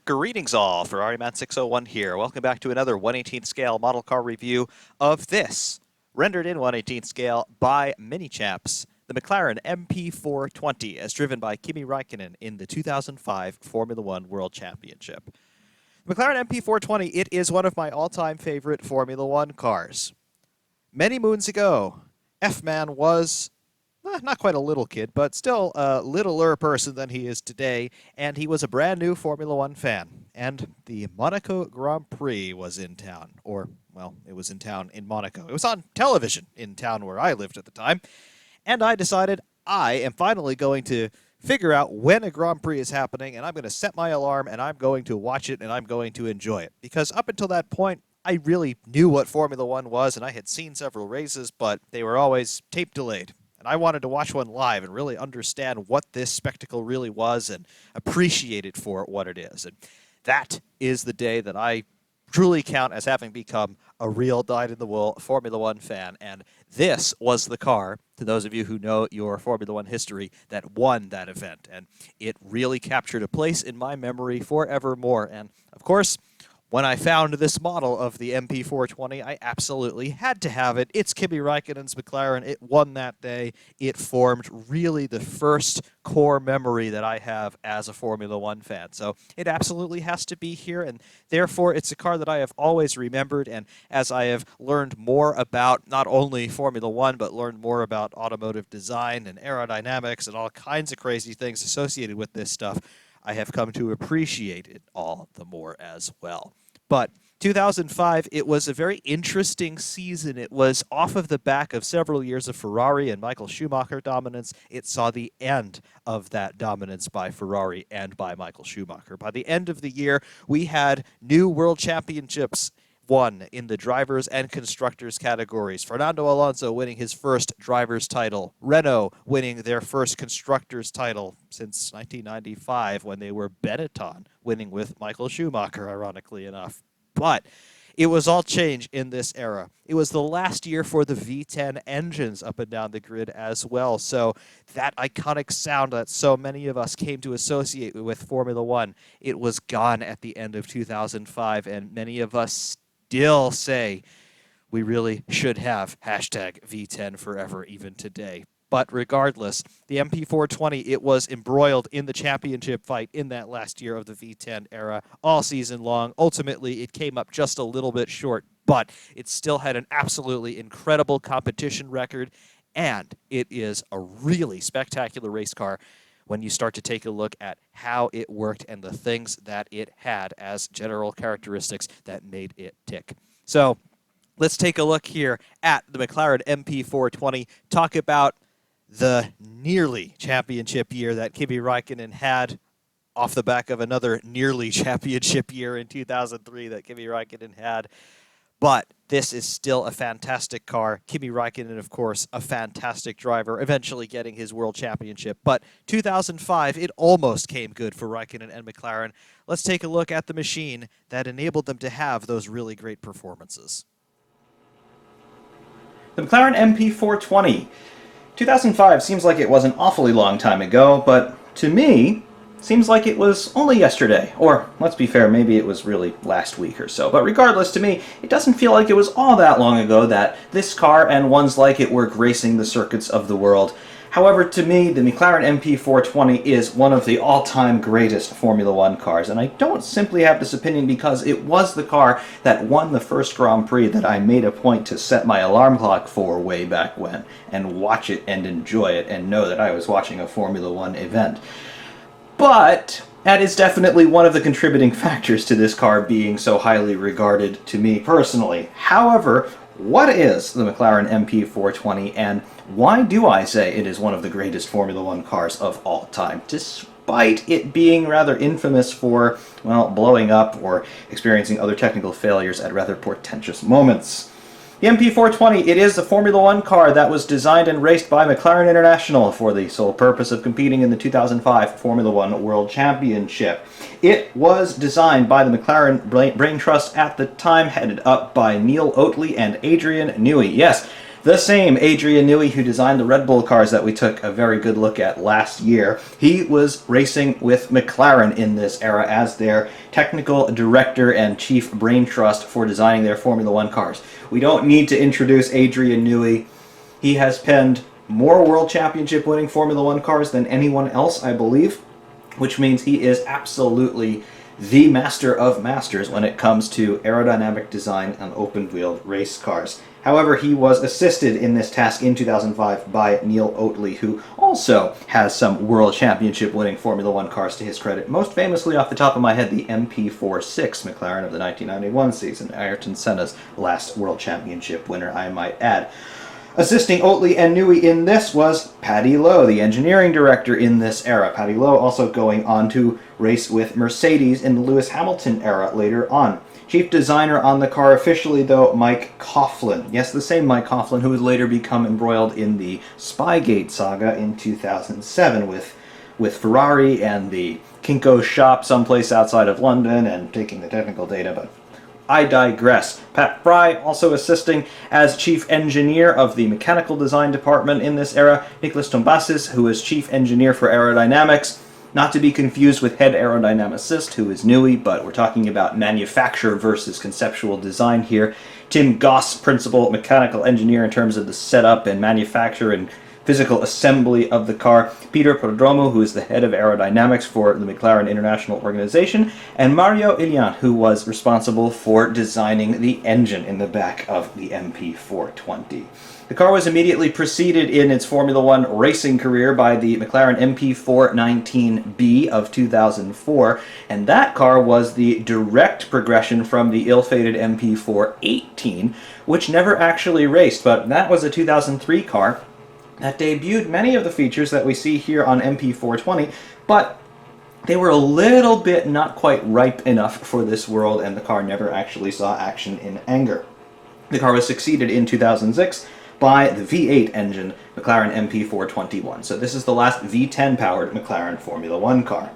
Greetings all, Ferrari Man 601 here. Welcome back to another 1/18th scale model car review of this, rendered in 1/18th scale by Mini Chaps, the McLaren MP420, as driven by Kimi Räikkönen in the 2005 Formula One World Championship. The McLaren MP420, it is one of my all-time favorite Formula One cars. Many moons ago, F-Man was not quite a little kid, but still a littler person than he is today, and he was a brand new Formula One fan. And the Monaco Grand Prix was in town, or, well, it was in town in Monaco. It was on television in town where I lived at the time, and I decided I am finally going to figure out when a Grand Prix is happening, and I'm going to set my alarm, and I'm going to watch it, and I'm going to enjoy it. Because up until that point, I really knew what Formula One was, and I had seen several races, but they were always tape delayed. And I wanted to watch one live and really understand what this spectacle really was and appreciate it for what it is. And that is the day that I truly count as having become a real dyed-in-the-wool Formula One fan. And this was the car, to those of you who know your Formula One history, that won that event. And it really captured a place in my memory forevermore. And, of course, when I found this model of the MP420, I absolutely had to have it. It's Kimi Räikkönen's McLaren. It won that day. It formed really the first core memory that I have as a Formula One fan. So it absolutely has to be here, and therefore it's a car that I have always remembered. And as I have learned more about not only Formula One, but learned more about automotive design and aerodynamics and all kinds of crazy things associated with this stuff, I have come to appreciate it all the more as well. But 2005, it was a very interesting season. It was off of the back of several years of Ferrari and Michael Schumacher dominance. It saw the end of that dominance by Ferrari and by Michael Schumacher. By the end of the year, we had new world championships won in the drivers and constructors categories. Fernando Alonso winning his first driver's title. Renault winning their first constructors title since 1995 when they were Benetton, winning with Michael Schumacher, ironically enough. But it was all change in this era. It was the last year for the V10 engines up and down the grid as well. So that iconic sound that so many of us came to associate with Formula One, it was gone at the end of 2005, and many of us still say we really should have hashtag V10 forever even today. But regardless, the MP420, it was embroiled in the championship fight in that last year of the V10 era all season long. Ultimately, it came up just a little bit short, but it still had an absolutely incredible competition record, and it is a really spectacular race car when you start to take a look at how it worked and the things that it had as general characteristics that made it tick. So let's take a look here at the McLaren MP420, talk about the nearly championship year that Kimi Räikkönen had off the back of another nearly championship year in 2003 that Kimi Räikkönen had. But this is still a fantastic car. Kimi Räikkönen, of course, a fantastic driver, eventually getting his world championship. But 2005, it almost came good for Räikkönen and McLaren. Let's take a look at the machine that enabled them to have those really great performances. The McLaren MP420. 2005 seems like it was an awfully long time ago, but to me, seems like it was only yesterday. Or, let's be fair, maybe it was really last week or so. But regardless, to me, it doesn't feel like it was all that long ago that this car and ones like it were gracing the circuits of the world. However, to me, the McLaren MP420 is one of the all-time greatest Formula One cars, and I don't simply have this opinion because it was the car that won the first Grand Prix that I made a point to set my alarm clock for way back when, and watch it and enjoy it and know that I was watching a Formula One event. But that is definitely one of the contributing factors to this car being so highly regarded to me personally. However, what is the McLaren MP420, and why do I say it is one of the greatest Formula One cars of all time, despite it being rather infamous for, well, blowing up or experiencing other technical failures at rather portentous moments? The MP420, it is the Formula One car that was designed and raced by McLaren International for the sole purpose of competing in the 2005 Formula One World Championship. It was designed by the McLaren Brain Trust at the time, headed up by Neil Oatley and Adrian Newey. Yes, The same Adrian Newey who designed the Red Bull cars that we took a very good look at last year. He was racing with McLaren in this era as their technical director and chief brain trust for designing their Formula One cars. We don't need to introduce Adrian Newey. He has penned more World Championship winning Formula One cars than anyone else, I believe, which means he is absolutely the master of masters when it comes to aerodynamic design on open-wheeled race cars. However, he was assisted in this task in 2005 by Neil Oatley, who also has some World Championship winning Formula One cars to his credit. Most famously, off the top of my head, the MP4-6 McLaren of the 1991 season, Ayrton Senna's last World Championship winner, I might add. Assisting Oatley and Newey in this was Paddy Lowe, the engineering director in this era. Paddy Lowe also going on to race with Mercedes in the Lewis Hamilton era later on. Chief designer on the car officially, though, Mike Coughlin. Yes, the same Mike Coughlin who would later become embroiled in the Spygate saga in 2007 with Ferrari and the Kinko shop someplace outside of London and taking the technical data, but I digress. Pat Fry also assisting as chief engineer of the mechanical design department in this era. Nicholas Tombasis, who is chief engineer for aerodynamics. Not to be confused with head aerodynamicist, who is Newey, but we're talking about manufacture versus conceptual design here. Tim Goss, principal mechanical engineer in terms of the setup and manufacture and physical assembly of the car. Peter Prodromo, who is the head of aerodynamics for the McLaren International Organization. And Mario Ilian, who was responsible for designing the engine in the back of the MP420. The car was immediately preceded in its Formula One racing career by the McLaren MP4 19B of 2004, and that car was the direct progression from the ill-fated MP4 18, which never actually raced, but that was a 2003 car that debuted many of the features that we see here on MP420, but they were a little bit not quite ripe enough for this world, and the car never actually saw action in anger. The car was succeeded in 2006 by the V8 engine McLaren MP421. So this is the last V10-powered McLaren Formula One car.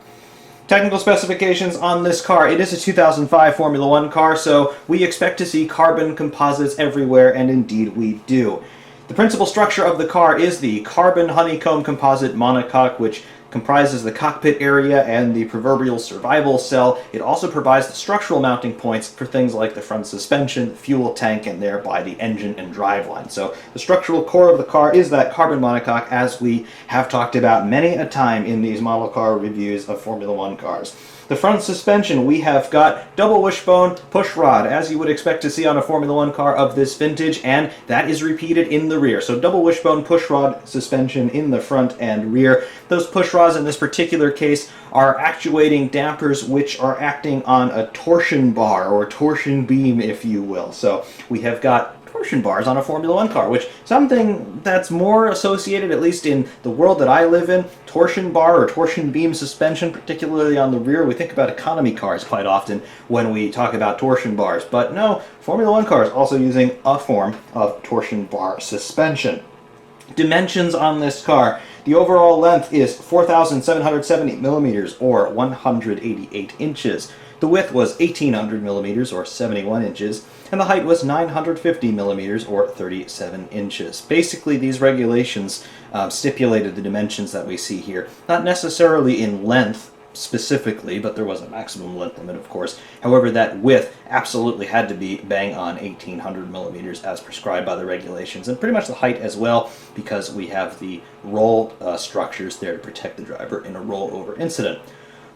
Technical specifications on this car. It is a 2005 Formula One car, so we expect to see carbon composites everywhere, and indeed we do. The principal structure of the car is the carbon honeycomb composite monocoque, which comprises the cockpit area and the proverbial survival cell. It also provides the structural mounting points for things like the front suspension, the fuel tank, and thereby the engine and driveline. So the structural core of the car is that carbon monocoque, as we have talked about many a time in these model car reviews of Formula One cars. The front suspension, we have got double wishbone push rod, as you would expect to see on a Formula One car of this vintage, and that is repeated in the rear. So double wishbone push rod suspension in the front and rear. Those push rods in this particular case are actuating dampers which are acting on a torsion bar, or torsion beam, if you will. So we have got torsion bars on a Formula One car, which something that's more associated, at least in the world that I live in, torsion bar or torsion beam suspension, particularly on the rear. We think about economy cars quite often when we talk about torsion bars, but no, Formula One cars also using a form of torsion bar suspension. Dimensions on this car. The overall length is 4,770 millimeters, or 188 inches. The width was 1,800 millimeters, or 71 inches, and the height was 950 millimeters, or 37 inches. Basically, these regulations stipulated the dimensions that we see here, not necessarily in length specifically, but there was a maximum length limit, of course. However, that width absolutely had to be bang on 1,800 millimeters as prescribed by the regulations, and pretty much the height as well, because we have the roll structures there to protect the driver in a rollover incident.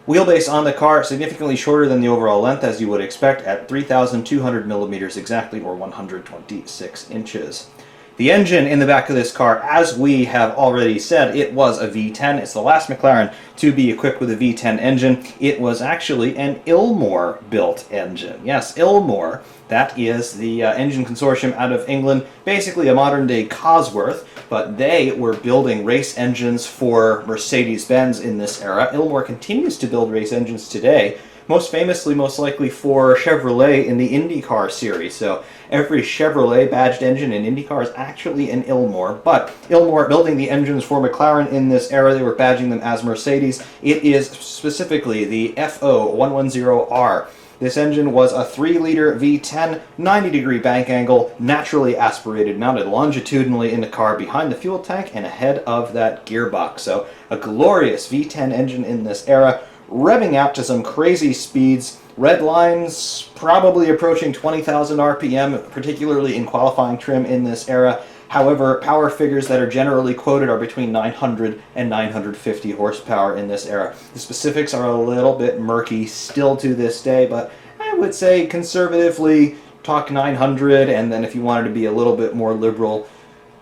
Wheelbase on the car significantly shorter than the overall length, as you would expect, at 3,200 millimeters exactly, or 126 inches. The engine in the back of this car, as we have already said, it was a V10. It's the last McLaren to be equipped with a V10 engine. It was actually an Ilmor-built engine. Yes, Ilmor. That is the engine consortium out of England, basically a modern-day Cosworth, but they were building race engines for Mercedes-Benz in this era. Ilmor continues to build race engines today, most famously, most likely, for Chevrolet in the IndyCar series. So every Chevrolet badged engine in IndyCar is actually an Ilmor, but Ilmor building the engines for McLaren in this era, they were badging them as Mercedes. It is specifically the FO110R. This engine was a 3-liter V10, 90-degree bank angle, naturally aspirated, mounted longitudinally in the car behind the fuel tank and ahead of that gearbox. So a glorious V10 engine in this era, revving out to some crazy speeds. Red lines probably approaching 20,000 RPM, particularly in qualifying trim in this era. However, power figures that are generally quoted are between 900 and 950 horsepower in this era. The specifics are a little bit murky still to this day, but I would say conservatively talk 900, and then if you wanted to be a little bit more liberal,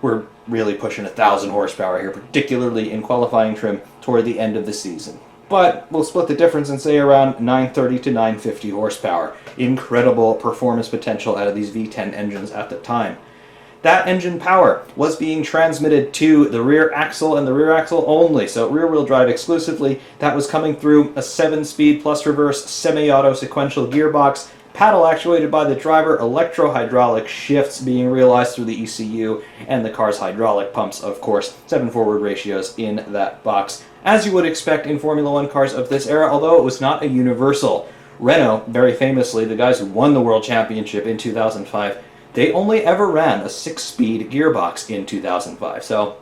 we're really pushing 1,000 horsepower here, particularly in qualifying trim toward the end of the season. But we'll split the difference and say around 930 to 950 horsepower. Incredible performance potential out of these V10 engines at the time. That engine power was being transmitted to the rear axle and the rear axle only, so rear-wheel drive exclusively. That was coming through a 7-speed plus reverse semi-auto sequential gearbox, paddle actuated by the driver, electro-hydraulic shifts being realized through the ECU, and the car's hydraulic pumps, of course, 7 forward ratios in that box, as you would expect in Formula One cars of this era, although it was not a universal. Renault, very famously, the guys who won the World Championship in 2005, they only ever ran a 6-speed gearbox in 2005. So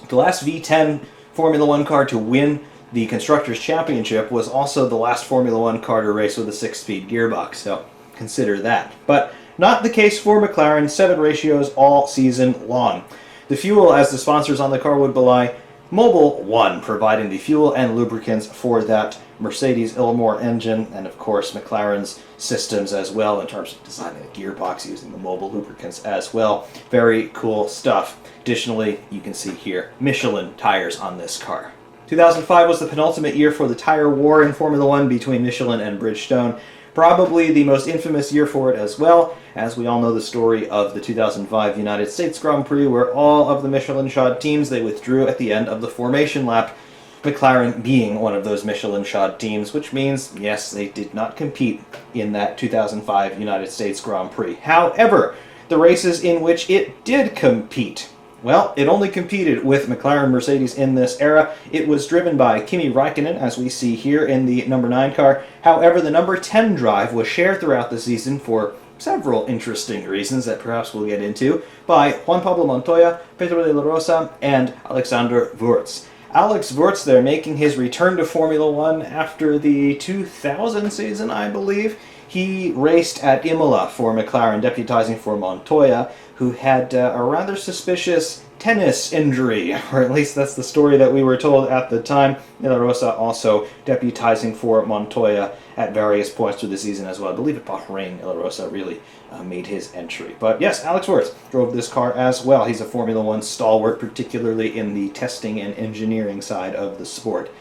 the last V10 Formula One car to win the Constructors' Championship was also the last Formula One car to race with a 6-speed gearbox. So consider that. But not the case for McLaren, 7 ratios all season long. The fuel, as the sponsors on the car would belie, Mobil 1, providing the fuel and lubricants for that Mercedes Ilmor engine, and of course McLaren's systems as well in terms of designing a gearbox using the Mobil lubricants as well. Very cool stuff. Additionally, you can see here Michelin tires on this car. 2005 was the penultimate year for the tire war in Formula One between Michelin and Bridgestone. Probably the most infamous year for it as well, as we all know the story of the 2005 United States Grand Prix, where all of the Michelin-shod teams, they withdrew at the end of the formation lap, McLaren being one of those Michelin-shod teams, which means, yes, they did not compete in that 2005 United States Grand Prix. However, the races in which it did compete, well, it only competed with McLaren Mercedes in this era. It was driven by Kimi Räikkönen, as we see here in the number 9 car. However, the number 10 drive was shared throughout the season for several interesting reasons that perhaps we'll get into by Juan Pablo Montoya, Pedro de la Rosa, and Alexander Wurz. Alex Wurz there making his return to Formula One after the 2000 season, I believe. He raced at Imola for McLaren, deputizing for Montoya, who had a rather suspicious tennis injury, or at least that's the story that we were told at the time. De La Rosa also deputizing for Montoya at various points through the season as well. I believe at Bahrain, De La Rosa really made his entry. But yes, Alex Wurz drove this car as well. He's a Formula One stalwart, particularly in the testing and engineering side of the sport.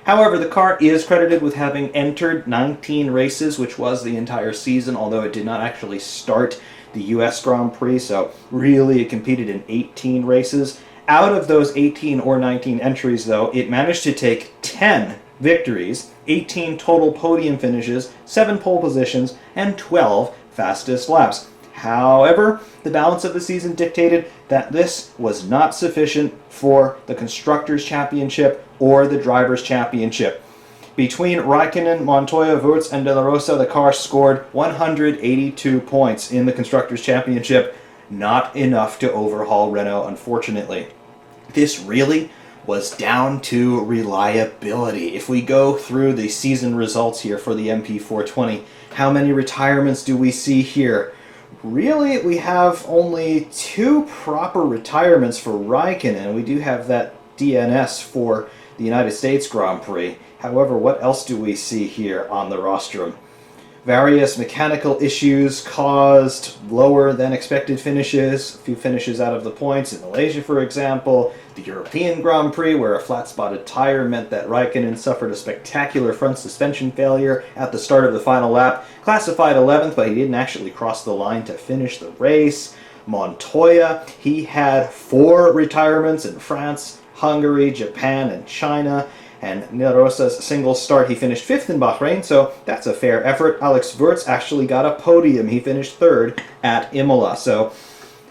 However, the car is credited with having entered 19 races, which was the entire season, although it did not actually start the US Grand Prix, so really it competed in 18 races. Out of those 18 or 19 entries, though, it managed to take 10 victories, 18 total podium finishes, 7 pole positions, and 12 fastest laps. However, the balance of the season dictated that this was not sufficient for the Constructors' Championship or the Drivers' Championship. Between Räikkönen, Montoya, Wurz, and De La Rosa, the car scored 182 points in the Constructors' Championship. Not enough to overhaul Renault, unfortunately. This really was down to reliability. If we go through the season results here for the MP420, how many retirements do we see here? Really, we have only 2 proper retirements for Räikkönen. We do have that DNS for the United States Grand Prix. However, what else do we see here on the rostrum? Various mechanical issues caused lower than expected finishes, a few finishes out of the points in Malaysia, for example, the European Grand Prix, where a flat-spotted tire meant that Räikkönen suffered a spectacular front suspension failure at the start of the final lap, classified 11th, but he didn't actually cross the line to finish the race. Montoya, he had 4 retirements in France, Hungary, Japan, and China. And De La Rosa's single start, he finished 5th in Bahrain, so that's a fair effort. Alex Wurz actually got a podium. He finished 3rd at Imola. So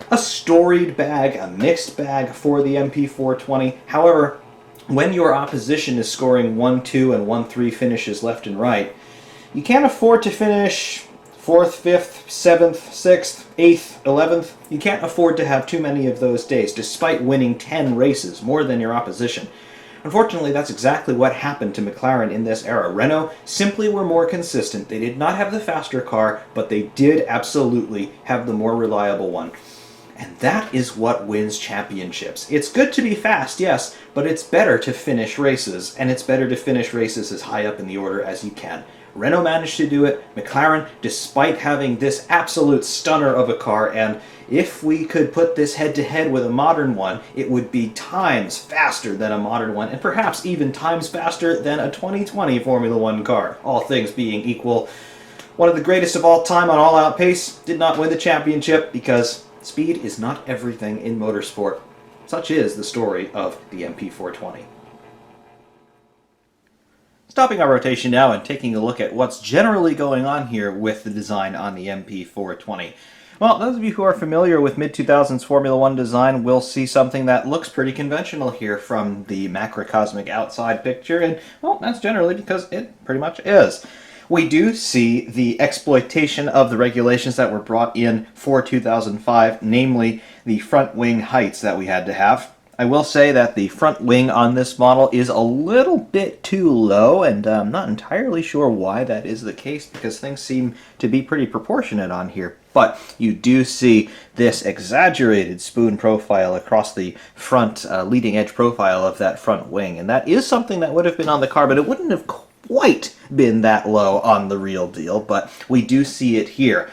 a storied bag, a mixed bag for the MP420. However, when your opposition is scoring 1-2 and 1-3 finishes left and right, You can't afford to finish 4th, 5th, 7th, 6th, 8th, 11th. You can't afford to have too many of those days, despite winning 10 races, more than your opposition. Unfortunately, that's exactly what happened to McLaren in this era. Renault simply were more consistent. They did not have the faster car, but they did absolutely have the more reliable one. And that is what wins championships. It's good to be fast, yes, but it's better to finish races, and it's better to finish races as high up in the order as you can. Renault managed to do it. McLaren, despite having this absolute stunner of a car, and if we could put this head-to-head with a modern one, it would be times faster than a modern one, and perhaps even times faster than a 2020 Formula One car, all things being equal. One of the greatest of all time on all-out pace did not win the championship because speed is not everything in motorsport. Such is the story of the MP420. Stopping our rotation now and taking a look at what's generally going on here with the design on the MP420. Well, those of you who are familiar with mid-2000s Formula One design will see something that looks pretty conventional here from the macrocosmic outside picture, and, well, that's generally because it pretty much is. We do see the exploitation of the regulations that were brought in for 2005, namely the front wing heights that we had to have. I will say that the front wing on this model is a little bit too low, and I'm not entirely sure why that is the case, because things seem to be pretty proportionate on here. But you do see this exaggerated spoon profile across the front leading edge profile of that front wing, and that is something that would have been on the car, but it wouldn't have quite been that low on the real deal, but we do see it here.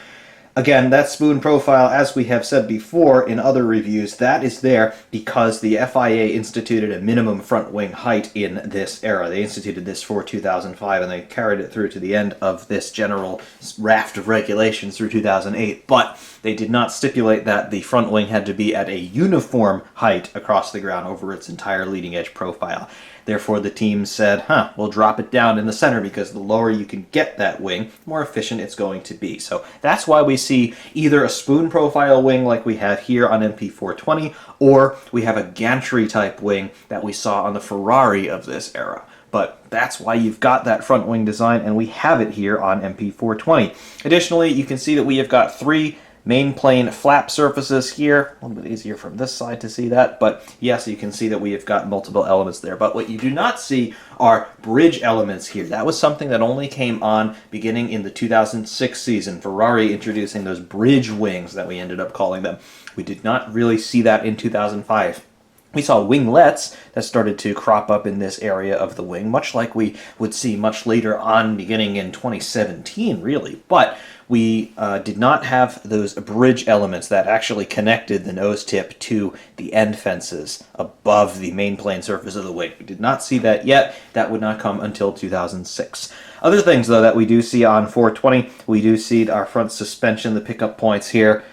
Again, that spoon profile, as we have said before in other reviews, that is there because the FIA instituted a minimum front wing height in this era. They instituted this for 2005, and they carried it through to the end of this general raft of regulations through 2008. But they did not stipulate that the front wing had to be at a uniform height across the ground over its entire leading edge profile. Therefore, the team said, we'll drop it down in the center because the lower you can get that wing, the more efficient it's going to be. So that's why we see either a spoon profile wing like we have here on MP420, or we have a gantry type wing that we saw on the Ferrari of this era. But that's why you've got that front wing design, and we have it here on MP420. Additionally, you can see that we have got three main plane flap surfaces here. A little bit easier from this side to see that, but yes, you can see that we have got multiple elements there. But what you do not see are bridge elements here. That was something that only came on beginning in the 2006 season, Ferrari introducing those bridge wings that we ended up calling them. We did not really see that in 2005. We saw winglets that started to crop up in this area of the wing, much like we would see much later on, beginning in 2017, really. But we did not have those bridge elements that actually connected the nose tip to the end fences above the main plane surface of the wing. We did not see that yet. That would not come until 2006. Other things, though, that we do see on 420, we do see our front suspension, the pickup points here,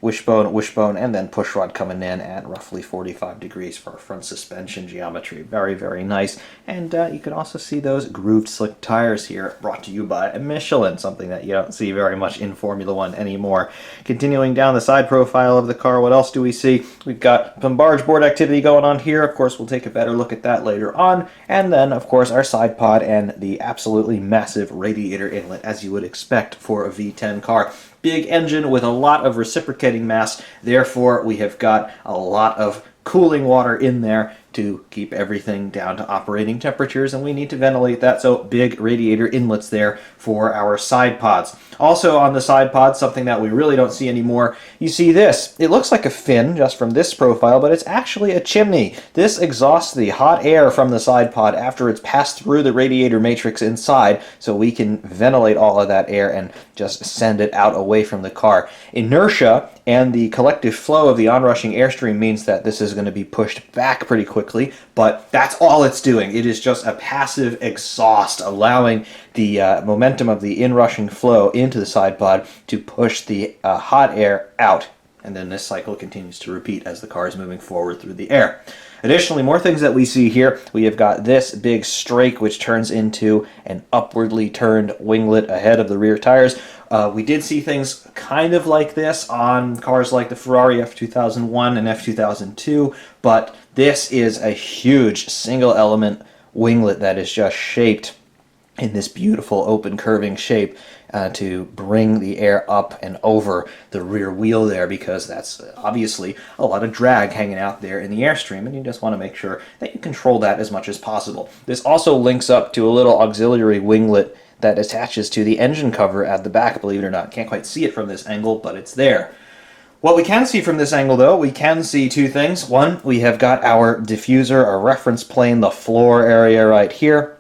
wishbone, and then pushrod coming in at roughly 45 degrees for our front suspension geometry. Very, very nice. And you can also see those grooved slick tires here, brought to you by Michelin, something that you don't see very much in Formula One anymore. Continuing down the side profile of the car, what else do we see? We've got some barge board activity going on here. Of course, we'll take a better look at that later on. And then, of course, our side pod and the absolutely massive radiator inlet, as you would expect for a V10 car. Big engine with a lot of reciprocating mass, therefore we have got a lot of cooling water in there to keep everything down to operating temperatures, and we need to ventilate that, so big radiator inlets there for our side pods. Also on the side pods, something that we really don't see anymore, you see this. It looks like a fin just from this profile, but it's actually a chimney. This exhausts the hot air from the side pod after it's passed through the radiator matrix inside, so we can ventilate all of that air and just send it out away from the car. Inertia and the collective flow of the onrushing airstream means that this is going to be pushed back pretty quickly, but that's all it's doing. It is just a passive exhaust, allowing the momentum of the inrushing flow into the side pod to push the hot air out. And then this cycle continues to repeat as the car is moving forward through the air. Additionally, more things that we see here. We have got this big strake, which turns into an upwardly turned winglet ahead of the rear tires. We did see things kind of like this on cars like the Ferrari F2001 and F2002, but this is a huge single element winglet that is just shaped in this beautiful open curving shape to bring the air up and over the rear wheel there, because that's obviously a lot of drag hanging out there in the airstream, and you just want to make sure that you control that as much as possible. This also links up to a little auxiliary winglet that attaches to the engine cover at the back, believe it or not. Can't quite see it from this angle, but it's there. What we can see from this angle, though, we can see two things. One, we have got our diffuser, our reference plane, the floor area right here,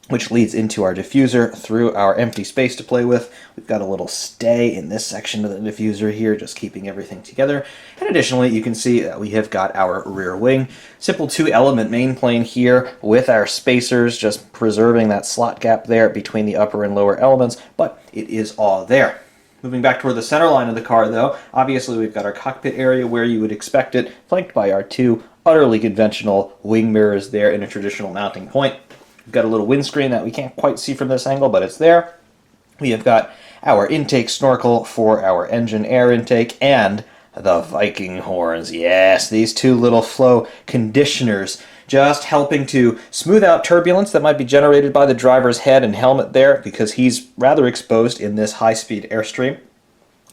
which leads into our diffuser through our empty space to play with. We've got a little stay in this section of the diffuser here, just keeping everything together. And additionally, you can see that we have got our rear wing. Simple two-element main plane here with our spacers, just preserving that slot gap there between the upper and lower elements, but it is all there. Moving back toward the center line of the car, though, obviously we've got our cockpit area where you would expect it, flanked by our two utterly conventional wing mirrors there in a traditional mounting point. We've got a little windscreen that we can't quite see from this angle, but it's there. We have got our intake snorkel for our engine air intake, and the Viking horns. Yes, these two little flow conditioners, just helping to smooth out turbulence that might be generated by the driver's head and helmet there, because he's rather exposed in this high-speed airstream.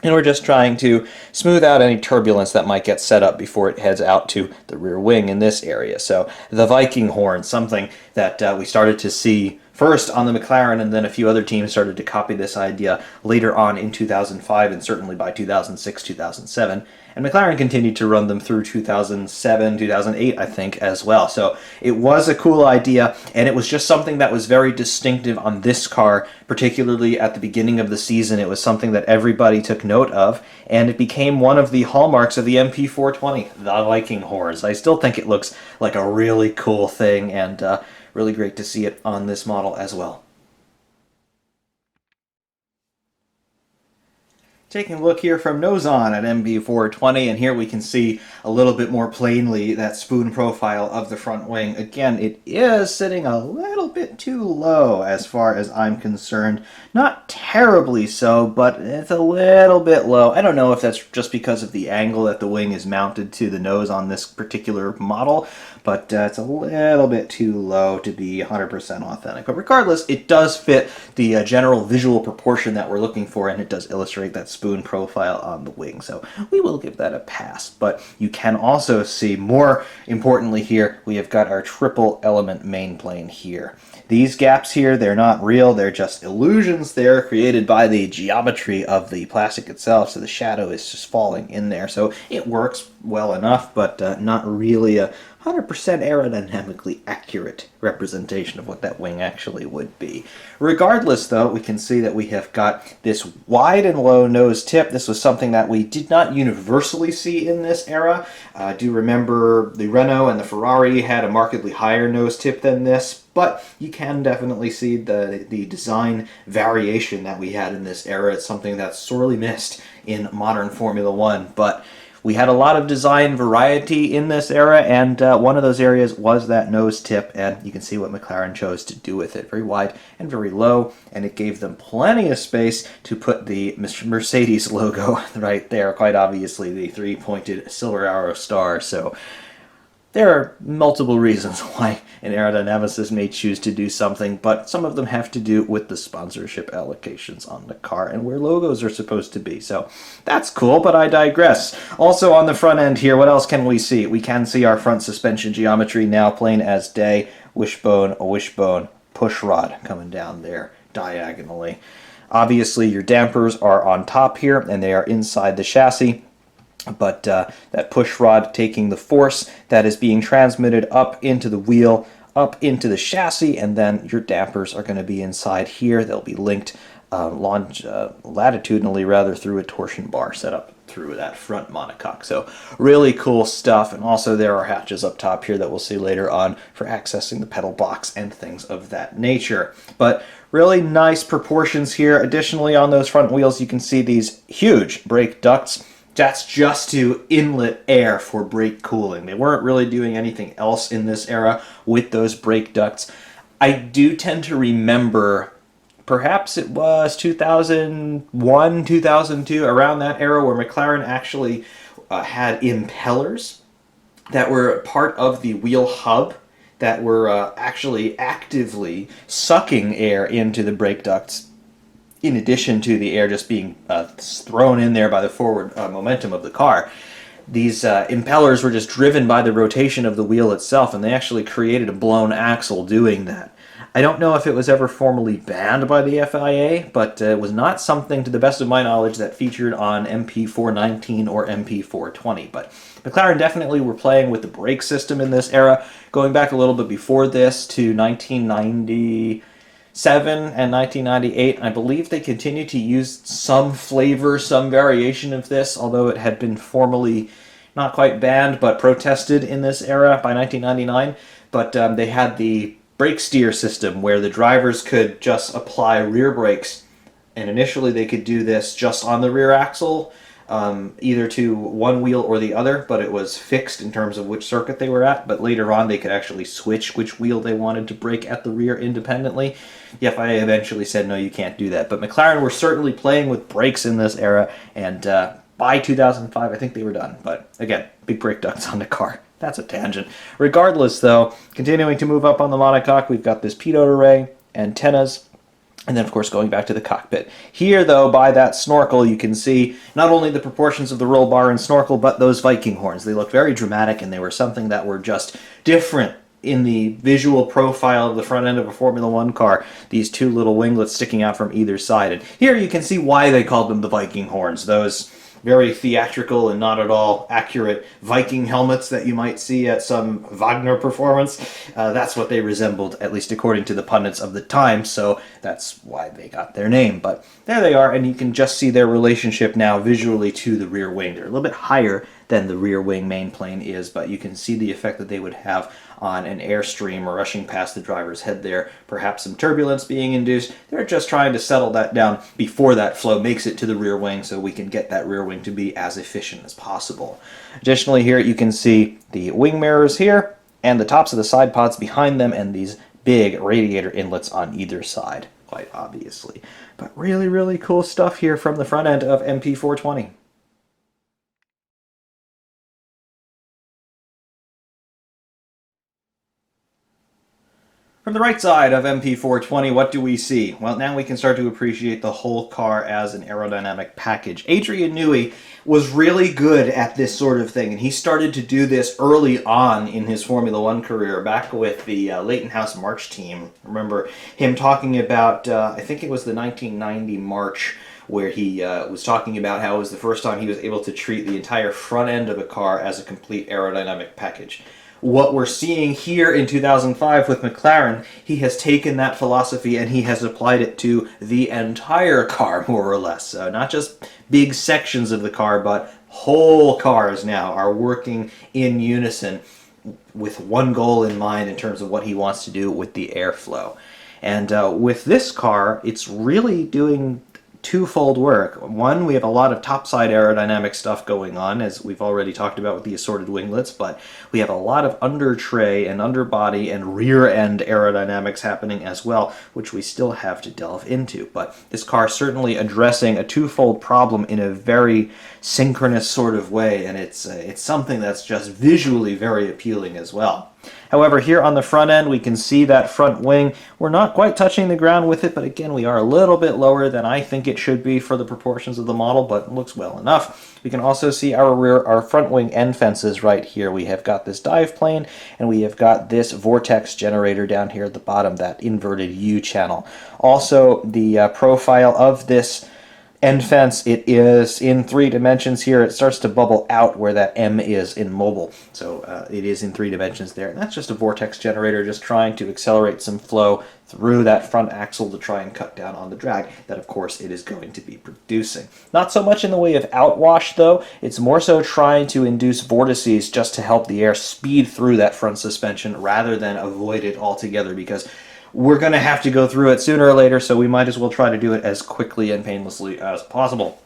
And we're just trying to smooth out any turbulence that might get set up before it heads out to the rear wing in this area. So the Viking horn, something that we started to see first on the McLaren, and then a few other teams started to copy this idea later on in 2005 and certainly by 2006, 2007. And McLaren continued to run them through 2007, 2008, I think, as well. So it was a cool idea, and it was just something that was very distinctive on this car, particularly at the beginning of the season. It was something that everybody took note of, and it became one of the hallmarks of the MP420, the Viking horns. I still think it looks like a really cool thing, and really great to see it on this model as well. Taking a look here from nose on at MP420, and here we can see a little bit more plainly that spoon profile of the front wing. Again, it is sitting a little bit too low as far as I'm concerned. Not terribly so, but it's a little bit low. I don't know if that's just because of the angle that the wing is mounted to the nose on this particular model, but it's a little bit too low to be 100% authentic. But regardless, it does fit the general visual proportion that we're looking for, and it does illustrate that spoon profile on the wing, so we will give that a pass. But you can also see, more importantly here, we have got our triple element main plane here. These gaps here, they're not real, they're just illusions there created by the geometry of the plastic itself, so the shadow is just falling in there. So it works well enough, but not really a 100% aerodynamically accurate representation of what that wing actually would be. Regardless, though, we can see that we have got this wide and low nose tip. This was something that we did not universally see in this era. Do remember the Renault and the Ferrari had a markedly higher nose tip than this, but you can definitely see the design variation that we had in this era. It's something that's sorely missed in modern Formula One, but we had a lot of design variety in this era, and one of those areas was that nose tip, and you can see what McLaren chose to do with it. Very wide and very low, and it gave them plenty of space to put the Mercedes logo right there, quite obviously the three-pointed silver arrow star. So there are multiple reasons why an aerodynamicist may choose to do something, but some of them have to do with the sponsorship allocations on the car and where logos are supposed to be. So that's cool, but I digress. Also on the front end here, what else can we see? We can see our front suspension geometry now plain as day. Wishbone, push rod coming down there diagonally. Obviously your dampers are on top here, and they are inside the chassis. But that push rod taking the force that is being transmitted up into the wheel, up into the chassis, and then your dampers are going to be inside here. They'll be linked latitudinally rather through a torsion bar set up through that front monocoque. So really cool stuff. And also there are hatches up top here that we'll see later on for accessing the pedal box and things of that nature. But really nice proportions here. Additionally, on those front wheels, you can see these huge brake ducts. That's just to inlet air for brake cooling. They weren't really doing anything else in this era with those brake ducts. I do tend to remember, perhaps it was 2001, 2002, around that era, where McLaren actually had impellers that were part of the wheel hub that were actually actively sucking air into the brake ducts, in addition to the air just being thrown in there by the forward momentum of the car. These impellers were just driven by the rotation of the wheel itself, and they actually created a blown axle doing that. I don't know if it was ever formally banned by the FIA, but it was not something, to the best of my knowledge, that featured on MP419 or MP420. But McLaren definitely were playing with the brake system in this era, going back a little bit before this to 1997 and 1998. I believe they continued to use some flavor, some variation of this, although it had been formally not quite banned, but protested in this era by 1999. But they had the brake steer system where the drivers could just apply rear brakes, and initially they could do this just on the rear axle, either to one wheel or the other, but it was fixed in terms of which circuit they were at. But later on they could actually switch which wheel they wanted to brake at the rear independently. The FIA eventually said no, you can't do that, but McLaren were certainly playing with brakes in this era, and by 2005 I think they were done. But again, big brake ducts on the car. That's a tangent. Regardless, though, continuing to move up on the monocoque, we've got this pitot array, antennas, and then, of course, going back to the cockpit. Here, though, by that snorkel, you can see not only the proportions of the roll bar and snorkel, but those Viking horns. They look very dramatic, and they were something that were just different in the visual profile of the front end of a Formula One car. These two little winglets sticking out from either side. And here you can see why they called them the Viking horns. Those very theatrical and not at all accurate Viking helmets that you might see at some Wagner performance. That's what they resembled, at least according to the pundits of the time, so that's why they got their name. But there they are, and you can just see their relationship now visually to the rear wing. They're a little bit higher than the rear wing main plane is, but you can see the effect that they would have on an airstream rushing past the driver's head there, perhaps some turbulence being induced. They're just trying to settle that down before that flow makes it to the rear wing so we can get that rear wing to be as efficient as possible. Additionally, here you can see the wing mirrors here and the tops of the side pods behind them and these big radiator inlets on either side, quite obviously. But really, really cool stuff here from the front end of MP420. From the right side of MP420, what do we see? Well, now we can start to appreciate the whole car as an aerodynamic package. Adrian Newey was really good at this sort of thing, and he started to do this early on in his Formula One career, back with the Leighton House March team. Remember him talking about, I think it was the 1990 March, where he was talking about how it was the first time he was able to treat the entire front end of a car as a complete aerodynamic package. What we're seeing here in 2005 with McLaren, he has taken that philosophy and he has applied it to the entire car, more or less. So not just big sections of the car, but whole cars now are working in unison with one goal in mind in terms of what he wants to do with the airflow. And with this car, it's really doing twofold work. One, we have a lot of topside aerodynamic stuff going on, as we've already talked about with the assorted winglets, but we have a lot of under tray and underbody and rear end aerodynamics happening as well, which we still have to delve into. But this car certainly addressing a twofold problem in a very synchronous sort of way, and it's something that's just visually very appealing as well. However, here on the front end, we can see that front wing. We're not quite touching the ground with it, but again, we are a little bit lower than I think it should be for the proportions of the model, but it looks well enough. We can also see our front wing end fences right here. We have got this dive plane, and we have got this vortex generator down here at the bottom, that inverted U channel. Also, the profile of this end fence, it is in 3 dimensions here. It starts to bubble out where that M is in mobile. So it is in 3 dimensions there. And that's just a vortex generator just trying to accelerate some flow through that front axle to try and cut down on the drag that, of course, it is going to be producing. Not so much in the way of outwash, though. It's more so trying to induce vortices just to help the air speed through that front suspension rather than avoid it altogether, because we're going to have to go through it sooner or later, so we might as well try to do it as quickly and painlessly as possible.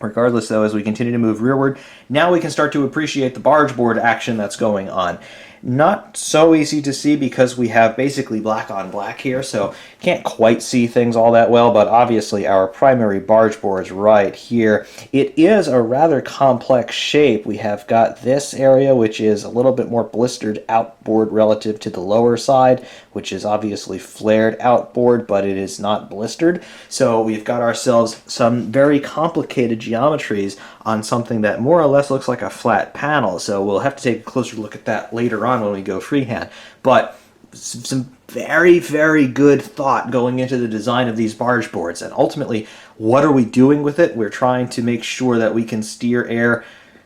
Regardless, though, as we continue to move rearward, now we can start to appreciate the barge board action that's going on. Not so easy to see because we have basically black on black here, so can't quite see things all that well, but obviously our primary barge board is right here. It is a rather complex shape. We have got this area, which is a little bit more blistered outboard relative to the lower side, which is obviously flared outboard, but it is not blistered. So we've got ourselves some very complicated geometries on something that more or less looks like a flat panel. So we'll have to take a closer look at that later on when we go freehand. But some very, very good thought going into the design of these barge boards. And ultimately, what are we doing with it? We're trying to make sure that we can steer air,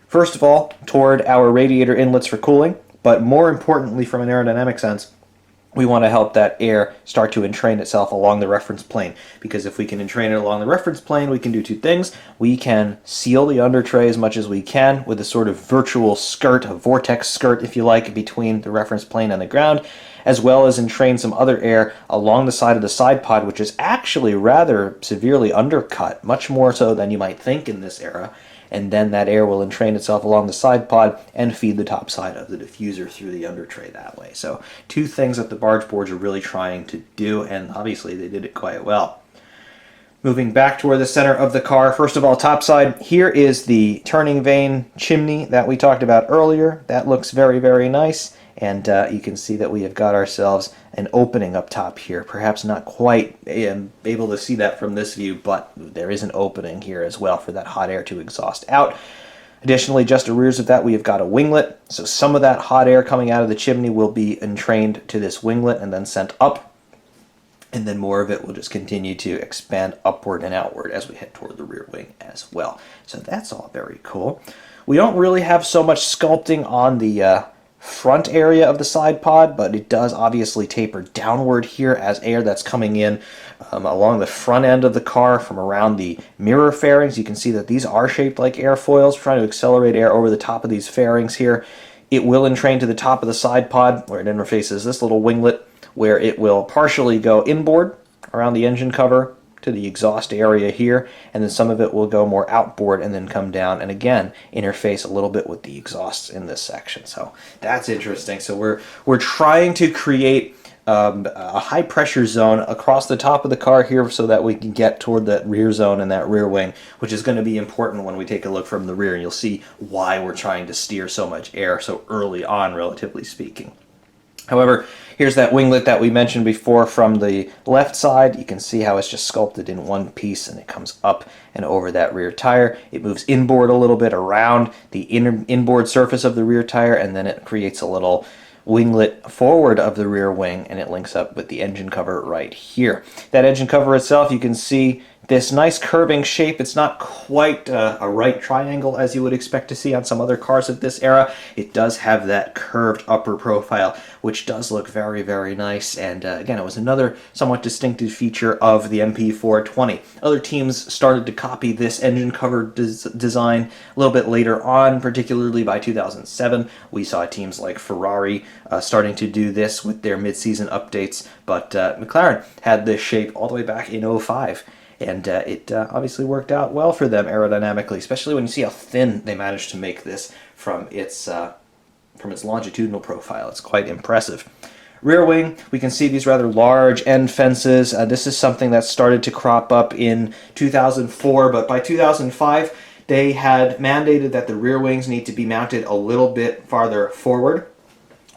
first of all, toward our radiator inlets for cooling, but more importantly, from an aerodynamic sense, we want to help that air start to entrain itself along the reference plane. Because if we can entrain it along the reference plane, we can do two things. We can seal the under tray as much as we can with a sort of virtual skirt, a vortex skirt, if you like, between the reference plane and the ground, as well as entrain some other air along the side of the side pod, which is actually rather severely undercut, much more so than you might think in this era. And then that air will entrain itself along the side pod and feed the top side of the diffuser through the under tray that way. So two things that the barge boards are really trying to do, and obviously they did it quite well. Moving back toward the center of the car, first of all, top side, here is the turning vane chimney that we talked about earlier. That looks very, very nice. And you can see that we have got ourselves an opening up top here. Perhaps not quite able to see that from this view, but there is an opening here as well for that hot air to exhaust out. Additionally, just to rears of that, we have got a winglet. So some of that hot air coming out of the chimney will be entrained to this winglet and then sent up. And then more of it will just continue to expand upward and outward as we head toward the rear wing as well. So that's all very cool. We don't really have so much sculpting on the front area of the side pod, but it does obviously taper downward here as air that's coming in along the front end of the car from around the mirror fairings. You can see that these are shaped like airfoils. We're trying to accelerate air over the top of these fairings here. It will entrain to the top of the side pod where it interfaces this little winglet, where it will partially go inboard around the engine cover to the exhaust area here, and then some of it will go more outboard and then come down and again interface a little bit with the exhausts in this section. So that's interesting. So we're trying to create a high pressure zone across the top of the car here so that we can get toward that rear zone and that rear wing, which is going to be important when we take a look from the rear, and you'll see why we're trying to steer so much air so early on, relatively speaking. However, here's that winglet that we mentioned before from the left side. You can see how it's just sculpted in one piece and it comes up and over that rear tire. It moves inboard a little bit around the inboard surface of the rear tire, and then it creates a little winglet forward of the rear wing, and it links up with the engine cover right here. That engine cover itself, you can see this nice curving shape. It's not quite a right triangle as you would expect to see on some other cars of this era. It does have that curved upper profile, which does look very, very nice. And again, it was another somewhat distinctive feature of the MP420. Other teams started to copy this engine cover design a little bit later on, particularly by 2007. We saw teams like Ferrari starting to do this with their mid-season updates, but McLaren had this shape all the way back in 2005. And it obviously worked out well for them aerodynamically, especially when you see how thin they managed to make this from its longitudinal profile. It's quite impressive. Rear wing, we can see these rather large end fences. This is something that started to crop up in 2004, but by 2005, they had mandated that the rear wings need to be mounted a little bit farther forward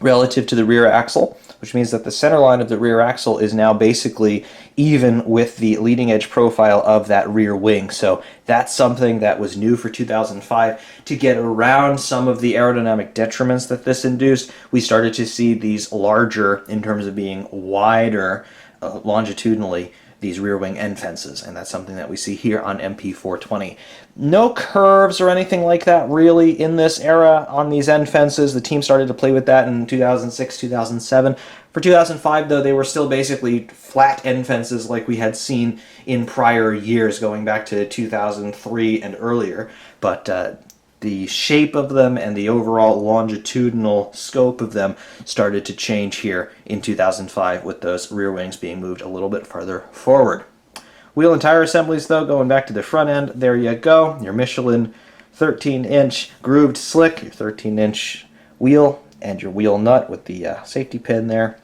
relative to the rear axle, which means that the center line of the rear axle is now basically even with the leading edge profile of that rear wing. So that's something that was new for 2005. To get around some of the aerodynamic detriments that this induced, we started to see these larger, in terms of being wider longitudinally, these rear wing end fences, and that's something that we see here on MP420. No curves or anything like that really in this era on these end fences. The team started to play with that in 2006, 2007. For 2005, though, they were still basically flat end fences like we had seen in prior years, going back to 2003 and earlier. But the shape of them and the overall longitudinal scope of them started to change here in 2005 with those rear wings being moved a little bit further forward. Wheel and tire assemblies, though, going back to the front end, there you go. Your Michelin 13-inch grooved slick, your 13-inch wheel and your wheel nut with the safety pin there.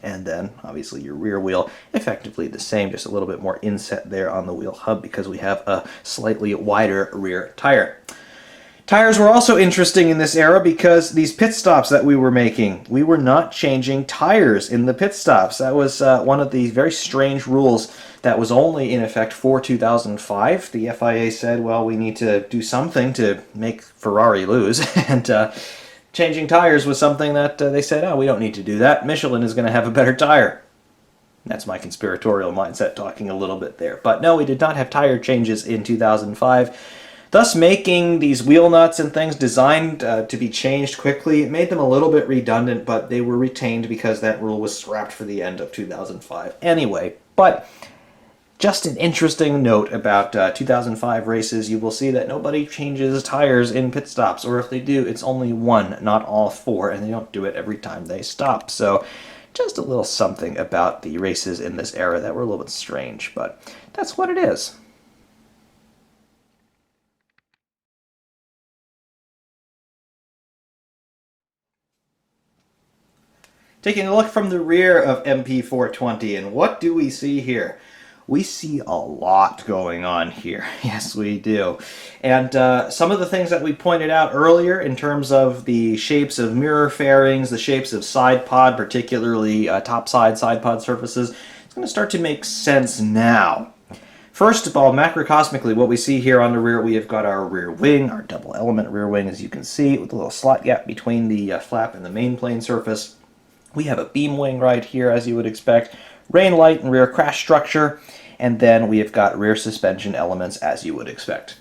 And then, obviously, your rear wheel, effectively the same, just a little bit more inset there on the wheel hub because we have a slightly wider rear tire. Tires were also interesting in this era because these pit stops that we were making, we were not changing tires in the pit stops. That was one of the very strange rules that was only in effect for 2005. The FIA said, well, we need to do something to make Ferrari lose, and changing tires was something that they said, oh, we don't need to do that. Michelin is going to have a better tire. That's my conspiratorial mindset talking a little bit there. But no, we did not have tire changes in 2005. Thus making these wheel nuts and things designed to be changed quickly, it made them a little bit redundant, but they were retained because that rule was scrapped for the end of 2005 anyway. But just an interesting note about 2005 races, you will see that nobody changes tires in pit stops, or if they do, it's only one, not all four, and they don't do it every time they stop. So just a little something about the races in this era that were a little bit strange, but that's what it is. Taking a look from the rear of MP420, and what do we see here? We see a lot going on here. Yes, we do. And some of the things that we pointed out earlier in terms of the shapes of mirror fairings, the shapes of side pod, particularly top side pod surfaces, it's going to start to make sense now. First of all, macrocosmically, what we see here on the rear, we have got our rear wing, our double element rear wing, as you can see, with a little slot gap between the flap and the main plane surface. We have a beam wing right here, as you would expect, rain light and rear crash structure, and then we have got rear suspension elements, as you would expect.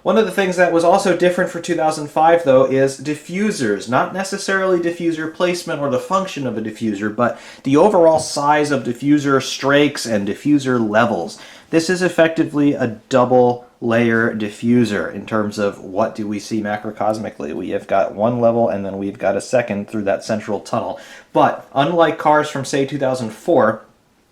One of the things that was also different for 2005, though, is diffusers. Not necessarily diffuser placement or the function of a diffuser, but the overall size of diffuser strakes and diffuser levels. This is effectively a double layer diffuser in terms of what do we see macrocosmically. We have got one level and then we've got a second through that central tunnel. But unlike cars from, say, 2004,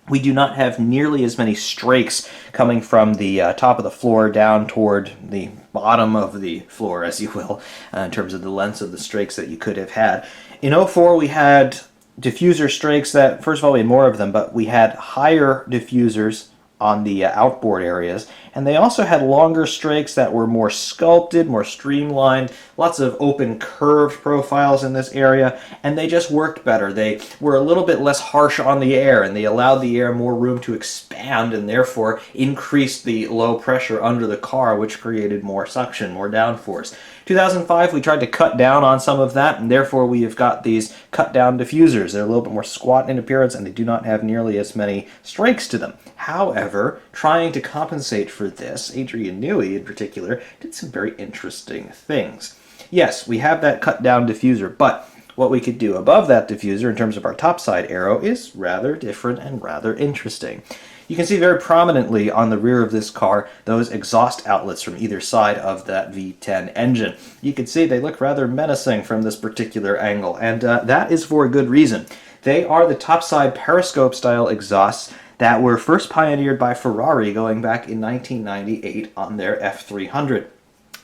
we do not have nearly as many strakes coming from the top of the floor down toward the bottom of the floor, as you will, in terms of the lengths of the strakes that you could have had. In 04, we had diffuser strakes that, first of all, we had more of them, but we had higher diffusers on the outboard areas, and they also had longer strakes that were more sculpted, more streamlined, lots of open curved profiles in this area, and they just worked better. They were a little bit less harsh on the air, and they allowed the air more room to expand and therefore increased the low pressure under the car, which created more suction, more downforce. 2005, we tried to cut down on some of that, and therefore we have got these cut-down diffusers. They're a little bit more squat in appearance, and they do not have nearly as many strakes to them. However, trying to compensate for this, Adrian Newey in particular did some very interesting things. Yes, we have that cut-down diffuser, but what we could do above that diffuser in terms of our topside arrow is rather different and rather interesting. You can see very prominently on the rear of this car those exhaust outlets from either side of that V10 engine. You can see they look rather menacing from this particular angle, and that is for a good reason. They are the topside periscope style exhausts that were first pioneered by Ferrari going back in 1998 on their F300.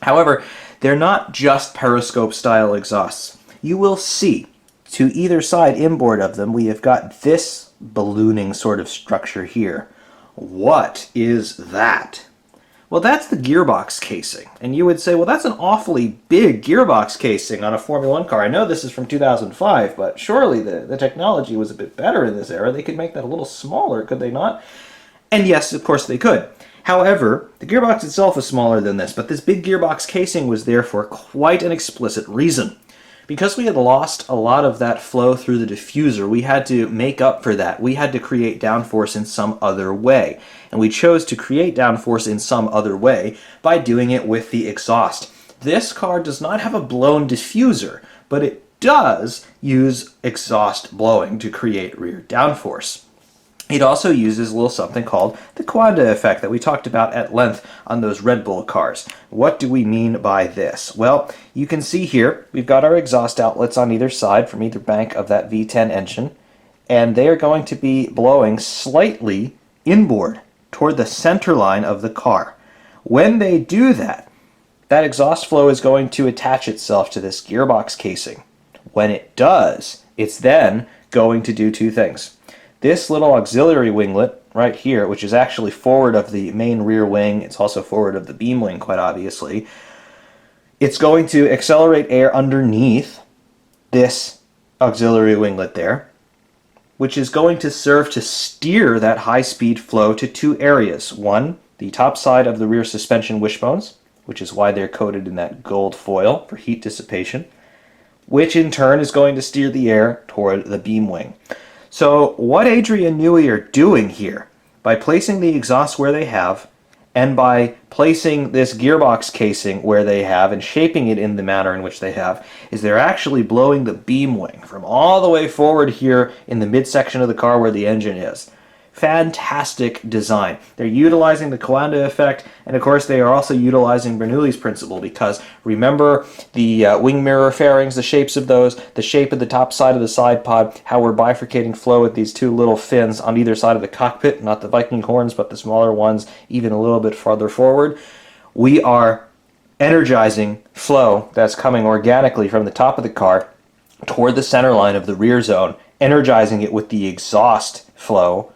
However, they're not just periscope style exhausts. You will see to either side inboard of them we have got this ballooning sort of structure here. What is that? Well, that's the gearbox casing. And you would say, well, that's an awfully big gearbox casing on a Formula 1 car. I know this is from 2005, but surely the technology was a bit better in this era. They could make that a little smaller, could they not? And yes, of course they could. However, the gearbox itself is smaller than this, but this big gearbox casing was there for quite an explicit reason. Because we had lost a lot of that flow through the diffuser, we had to make up for that. We had to create downforce in some other way. And we chose to create downforce in some other way by doing it with the exhaust. This car does not have a blown diffuser, but it does use exhaust blowing to create rear downforce. It also uses a little something called the Quanda effect that we talked about at length on those Red Bull cars. What do we mean by this? Well, you can see here we've got our exhaust outlets on either side from either bank of that V10 engine, and they are going to be blowing slightly inboard toward the center line of the car. When they do that, that exhaust flow is going to attach itself to this gearbox casing. When it does, it's then going to do two things. This little auxiliary winglet right here, which is actually forward of the main rear wing, it's also forward of the beam wing, quite obviously, it's going to accelerate air underneath this auxiliary winglet there, which is going to serve to steer that high-speed flow to two areas. One, the top side of the rear suspension wishbones, which is why they're coated in that gold foil for heat dissipation, which in turn is going to steer the air toward the beam wing. So what Adrian Newey are doing here, by placing the exhaust where they have, and by placing this gearbox casing where they have and shaping it in the manner in which they have, is they're actually blowing the beam wing from all the way forward here in the midsection of the car where the engine is. Fantastic design. They're utilizing the Coanda effect, and of course they are also utilizing Bernoulli's principle, because remember the wing mirror fairings, the shapes of those, the shape of the top side of the side pod, how we're bifurcating flow with these two little fins on either side of the cockpit, not the Viking horns, but the smaller ones even a little bit farther forward. We are energizing flow that's coming organically from the top of the car toward the center line of the rear zone, energizing it with the exhaust flow,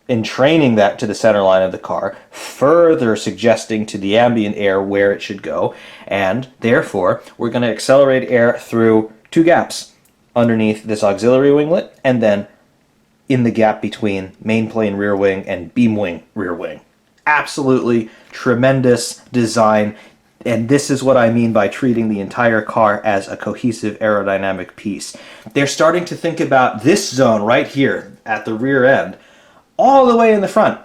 entraining that to the center line of the car, further suggesting to the ambient air where it should go, and therefore we're going to accelerate air through two gaps underneath this auxiliary winglet and then in the gap between main plane rear wing and beam wing rear wing. Absolutely tremendous design, and this is what I mean by treating the entire car as a cohesive aerodynamic piece. They're starting to think about this zone right here at the rear end all the way in the front,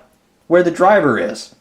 where the driver is,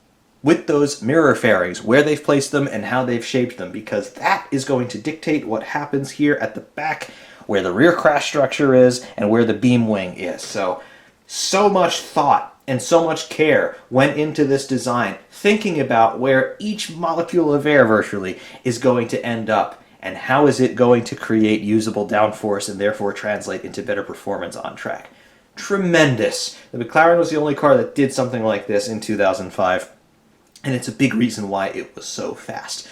with those mirror fairings, where they've placed them and how they've shaped them, because that is going to dictate what happens here at the back, where the rear crash structure is and where the beam wing is. So much thought and so much care went into this design, thinking about where each molecule of air virtually is going to end up, and how is it going to create usable downforce and therefore translate into better performance on track. Tremendous. The McLaren was the only car that did something like this in 2005, and it's a big reason why it was so fast.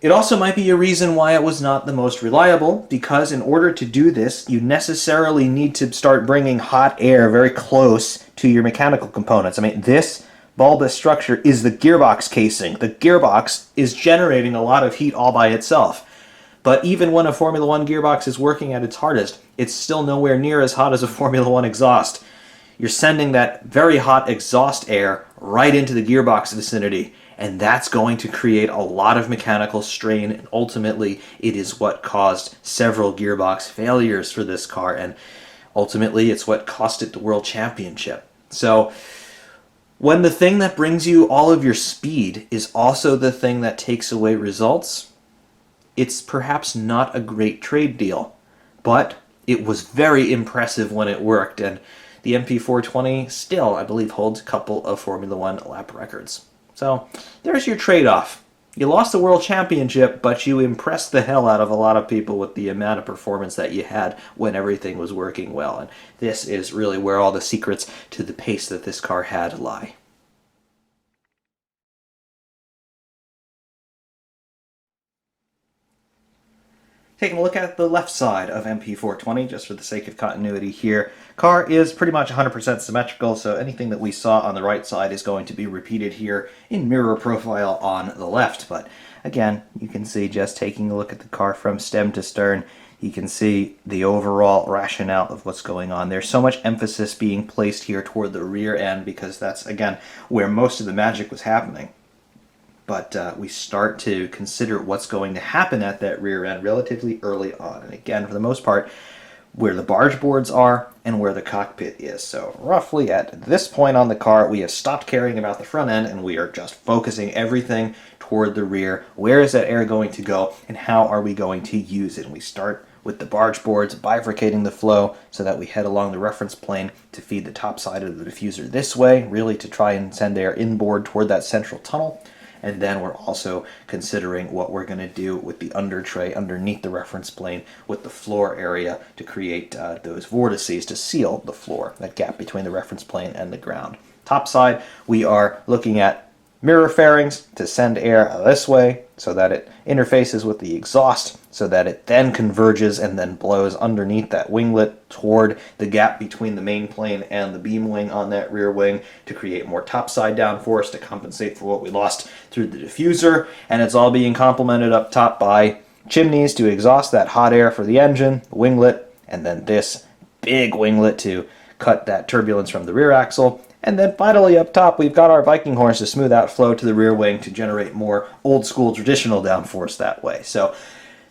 It also might be a reason why it was not the most reliable, because in order to do this, you necessarily need to start bringing hot air very close to your mechanical components. I mean, this bulbous structure is the gearbox casing. The gearbox is generating a lot of heat all by itself. But even when a Formula One gearbox is working at its hardest, it's still nowhere near as hot as a Formula One exhaust. You're sending that very hot exhaust air right into the gearbox vicinity, and that's going to create a lot of mechanical strain, and ultimately it is what caused several gearbox failures for this car, and ultimately it's what cost it the World Championship. So when the thing that brings you all of your speed is also the thing that takes away results, it's perhaps not a great trade deal, but it was very impressive when it worked, and the MP420 still, I believe, holds a couple of Formula One lap records. So there's your trade-off. You lost the World Championship, but you impressed the hell out of a lot of people with the amount of performance that you had when everything was working well, and this is really where all the secrets to the pace that this car had lie. Taking a look at the left side of MP420, just for the sake of continuity here. Car is pretty much 100% symmetrical, so anything that we saw on the right side is going to be repeated here in mirror profile on the left. But again, you can see, just taking a look at the car from stem to stern, you can see the overall rationale of what's going on. There's so much emphasis being placed here toward the rear end, because that's, again, where most of the magic was happening. But we start to consider what's going to happen at that rear end relatively early on. And again, for the most part, where the barge boards are and where the cockpit is. So roughly at this point on the car, we have stopped caring about the front end and we are just focusing everything toward the rear. Where is that air going to go and how are we going to use it? And we start with the barge boards, bifurcating the flow so that we head along the reference plane to feed the top side of the diffuser this way, really to try and send air inboard toward that central tunnel. And then we're also considering what we're going to do with the under tray underneath the reference plane with the floor area to create those vortices to seal the floor, that gap between the reference plane and the ground. Top side, we are looking at mirror fairings to send air this way so that it interfaces with the exhaust so that it then converges and then blows underneath that winglet toward the gap between the main plane and the beam wing on that rear wing to create more topside downforce to compensate for what we lost through the diffuser. And it's all being complemented up top by chimneys to exhaust that hot air for the engine, the winglet, and then this big winglet to cut that turbulence from the rear axle. And then finally up top, we've got our Viking horns to smooth out flow to the rear wing to generate more old school traditional downforce that way. So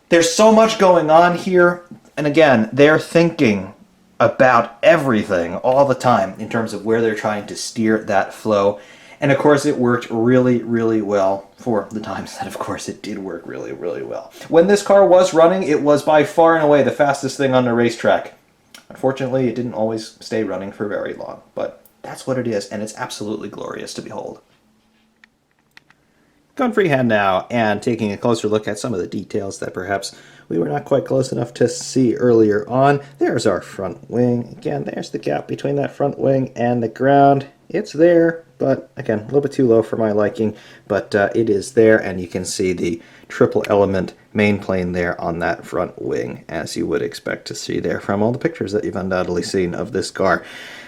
there's so much going on here. And again, they're thinking about everything all the time in terms of where they're trying to steer that flow. And of course, it worked really, really well for the times that, of course, it did work really, really well. When this car was running, it was by far and away the fastest thing on the racetrack. Unfortunately, it didn't always stay running for very long, but that's what it is, and it's absolutely glorious to behold. Going freehand now, and taking a closer look at some of the details that perhaps we were not quite close enough to see earlier on. There's our front wing. Again, there's the gap between that front wing and the ground. It's there, but again, a little bit too low for my liking, but it is there, and you can see the triple element main plane there on that front wing, as you would expect to see there from all the pictures that you've undoubtedly seen of this car.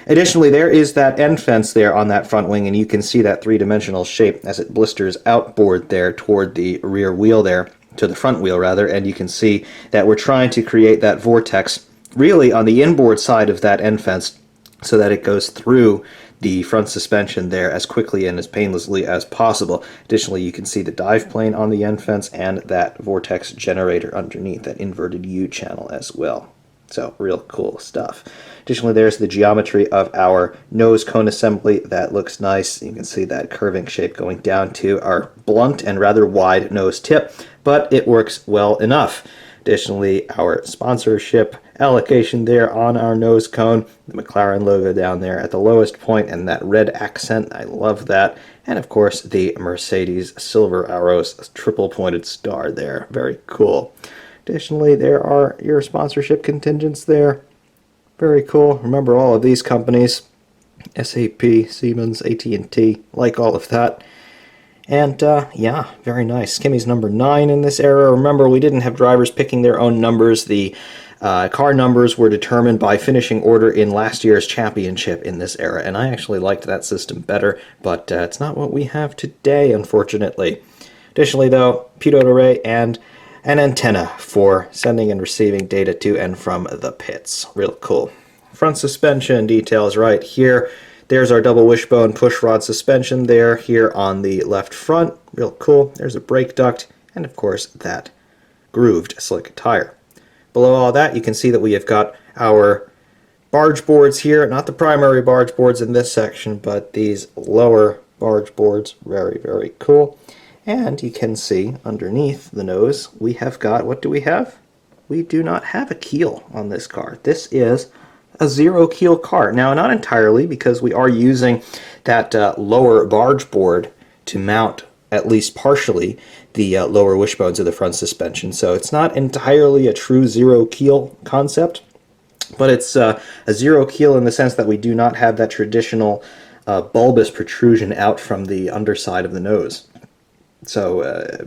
Additionally, there is that end fence there on that front wing, and you can see that three-dimensional shape as it blisters outboard there toward the rear wheel there, to the front wheel rather, and you can see that we're trying to create that vortex really on the inboard side of that end fence so that it goes through the front suspension there as quickly and as painlessly as possible. Additionally, you can see the dive plane on the end fence and that vortex generator underneath, that inverted U channel as well. So, real cool stuff. Additionally, there's the geometry of our nose cone assembly. That looks nice. You can see that curving shape going down to our blunt and rather wide nose tip, but it works well enough. Additionally, our sponsorship allocation there on our nose cone, the McLaren logo down there at the lowest point, and that red accent, I love that. And of course, the Mercedes Silver Arrows triple pointed star there. Very cool. Additionally, there are your sponsorship contingents there. Very cool. Remember all of these companies, SAP, Siemens, AT&T, like all of that. And yeah, very nice. Kimmy's number 9 in this era. Remember, we didn't have drivers picking their own numbers. The car numbers were determined by finishing order in last year's championship in this era, and I actually liked that system better, but it's not what we have today, unfortunately. Additionally, though, pitot array and an antenna for sending and receiving data to and from the pits. Real cool. Front suspension details right here. There's our double wishbone push rod suspension there, here on the left front. Real cool. There's a brake duct, and of course that grooved slick tire. Below all that, you can see that we have got our barge boards here. Not the primary barge boards in this section, but these lower barge boards. Very, very cool. And you can see underneath the nose, we have got, what do we have? We do not have a keel on this car. This is a zero keel car. Now, not entirely, because we are using that lower barge board to mount, at least partially, the lower wishbones of the front suspension. So it's not entirely a true zero keel concept, but it's a zero keel in the sense that we do not have that traditional bulbous protrusion out from the underside of the nose. So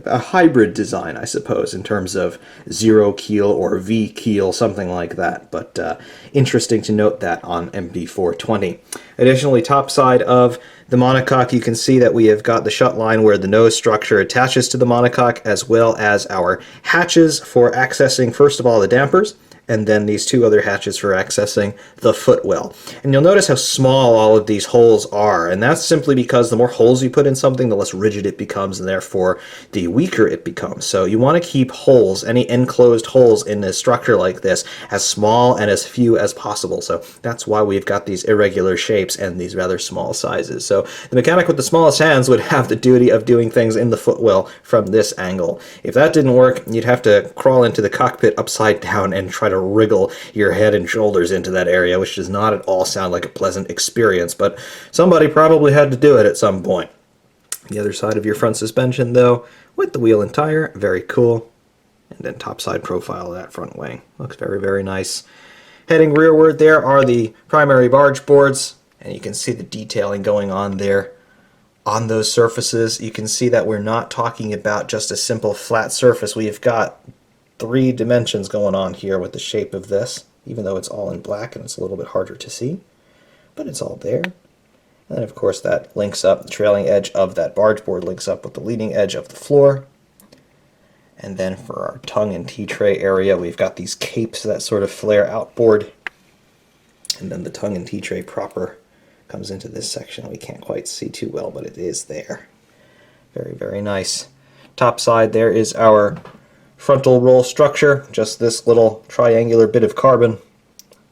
a hybrid design, I suppose, in terms of zero keel or V keel, something like that. But interesting to note that on MP420. Additionally, top side of the monocoque, you can see that we have got the shut line where the nose structure attaches to the monocoque, as well as our hatches for accessing, first of all, the dampers, and then these two other hatches for accessing the footwell. And you'll notice how small all of these holes are, and that's simply because the more holes you put in something, the less rigid it becomes, and therefore the weaker it becomes. So you want to keep holes, any enclosed holes in a structure like this, as small and as few as possible. So that's why we've got these irregular shapes and these rather small sizes. So the mechanic with the smallest hands would have the duty of doing things in the footwell from this angle. If that didn't work, you'd have to crawl into the cockpit upside down and try to wriggle your head and shoulders into that area, which does not at all sound like a pleasant experience, but somebody probably had to do it at some point. The other side of your front suspension, though, with the wheel and tire, very cool. And then topside profile of that front wing. Looks very, very nice. Heading rearward, there are the primary barge boards, and you can see the detailing going on there on those surfaces. You can see that we're not talking about just a simple flat surface. We've got 3 dimensions going on here with the shape of this, even though it's all in black and it's a little bit harder to see, but it's all there. And then of course that links up, the trailing edge of that barge board links up with the leading edge of the floor. And then for our tongue and T-tray area, we've got these capes that sort of flare outboard. And then the tongue and T-tray proper comes into this section. We can't quite see too well, but it is there. Very, very nice. Top side there is our frontal roll structure, just this little triangular bit of carbon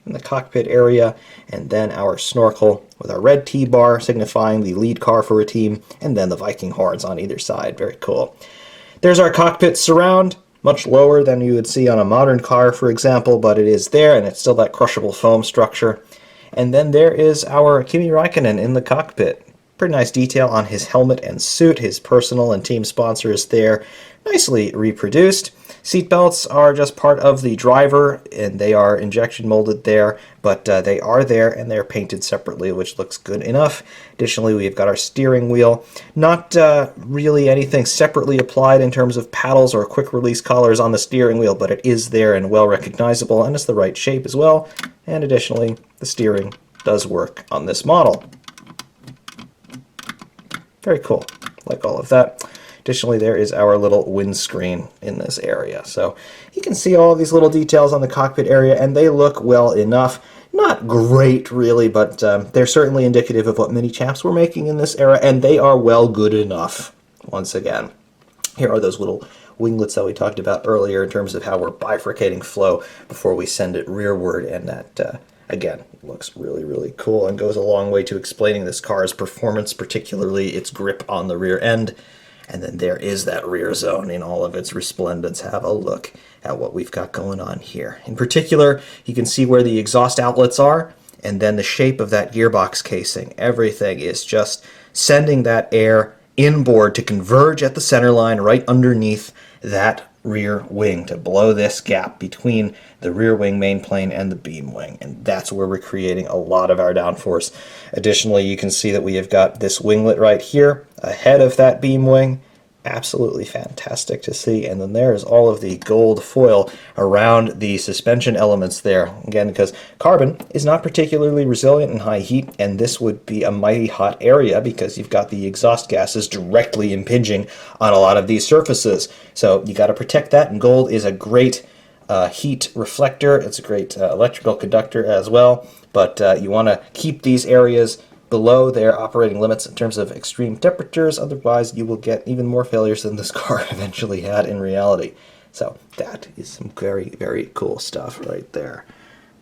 in the cockpit area, and then our snorkel with our red T-bar signifying the lead car for a team, and then the Viking horns on either side. Very cool. There's our cockpit surround, much lower than you would see on a modern car, for example, but it is there, and it's still that crushable foam structure. And then there is our Kimi Räikkönen in the cockpit. Pretty nice detail on his helmet and suit. His personal and team sponsors there, nicely reproduced. Seatbelts are just part of the driver, and they are injection molded there, but they are there and they're painted separately, which looks good enough. Additionally, we've got our steering wheel. Not really anything separately applied in terms of paddles or quick release collars on the steering wheel, but it is there and well recognizable, and it's the right shape as well. And additionally, the steering does work on this model. Very cool. Like all of that. Additionally, there is our little windscreen in this area. So you can see all of these little details on the cockpit area, and they look well enough. Not great, really, but they're certainly indicative of what mini chaps were making in this era, and they are well good enough, once again. Here are those little winglets that we talked about earlier in terms of how we're bifurcating flow before we send it rearward, and that, again, looks really, really cool and goes a long way to explaining this car's performance, particularly its grip on the rear end. And then there is that rear zone in all of its resplendence. Have a look at what we've got going on here. In particular, you can see where the exhaust outlets are, and then the shape of that gearbox casing. Everything is just sending that air inboard to converge at the center line right underneath that rear wing to blow this gap between the rear wing main plane and the beam wing, and that's where we're creating a lot of our downforce. Additionally, you can see that we have got this winglet right here ahead of that beam wing. Absolutely fantastic to see. And then there's all of the gold foil around the suspension elements there. Again, because carbon is not particularly resilient in high heat, and this would be a mighty hot area because you've got the exhaust gases directly impinging on a lot of these surfaces. So you got to protect that, and gold is a great heat reflector. It's a great electrical conductor as well, but you want to keep these areas below their operating limits in terms of extreme temperatures. Otherwise, you will get even more failures than this car eventually had in reality. So that is some very, very cool stuff right there.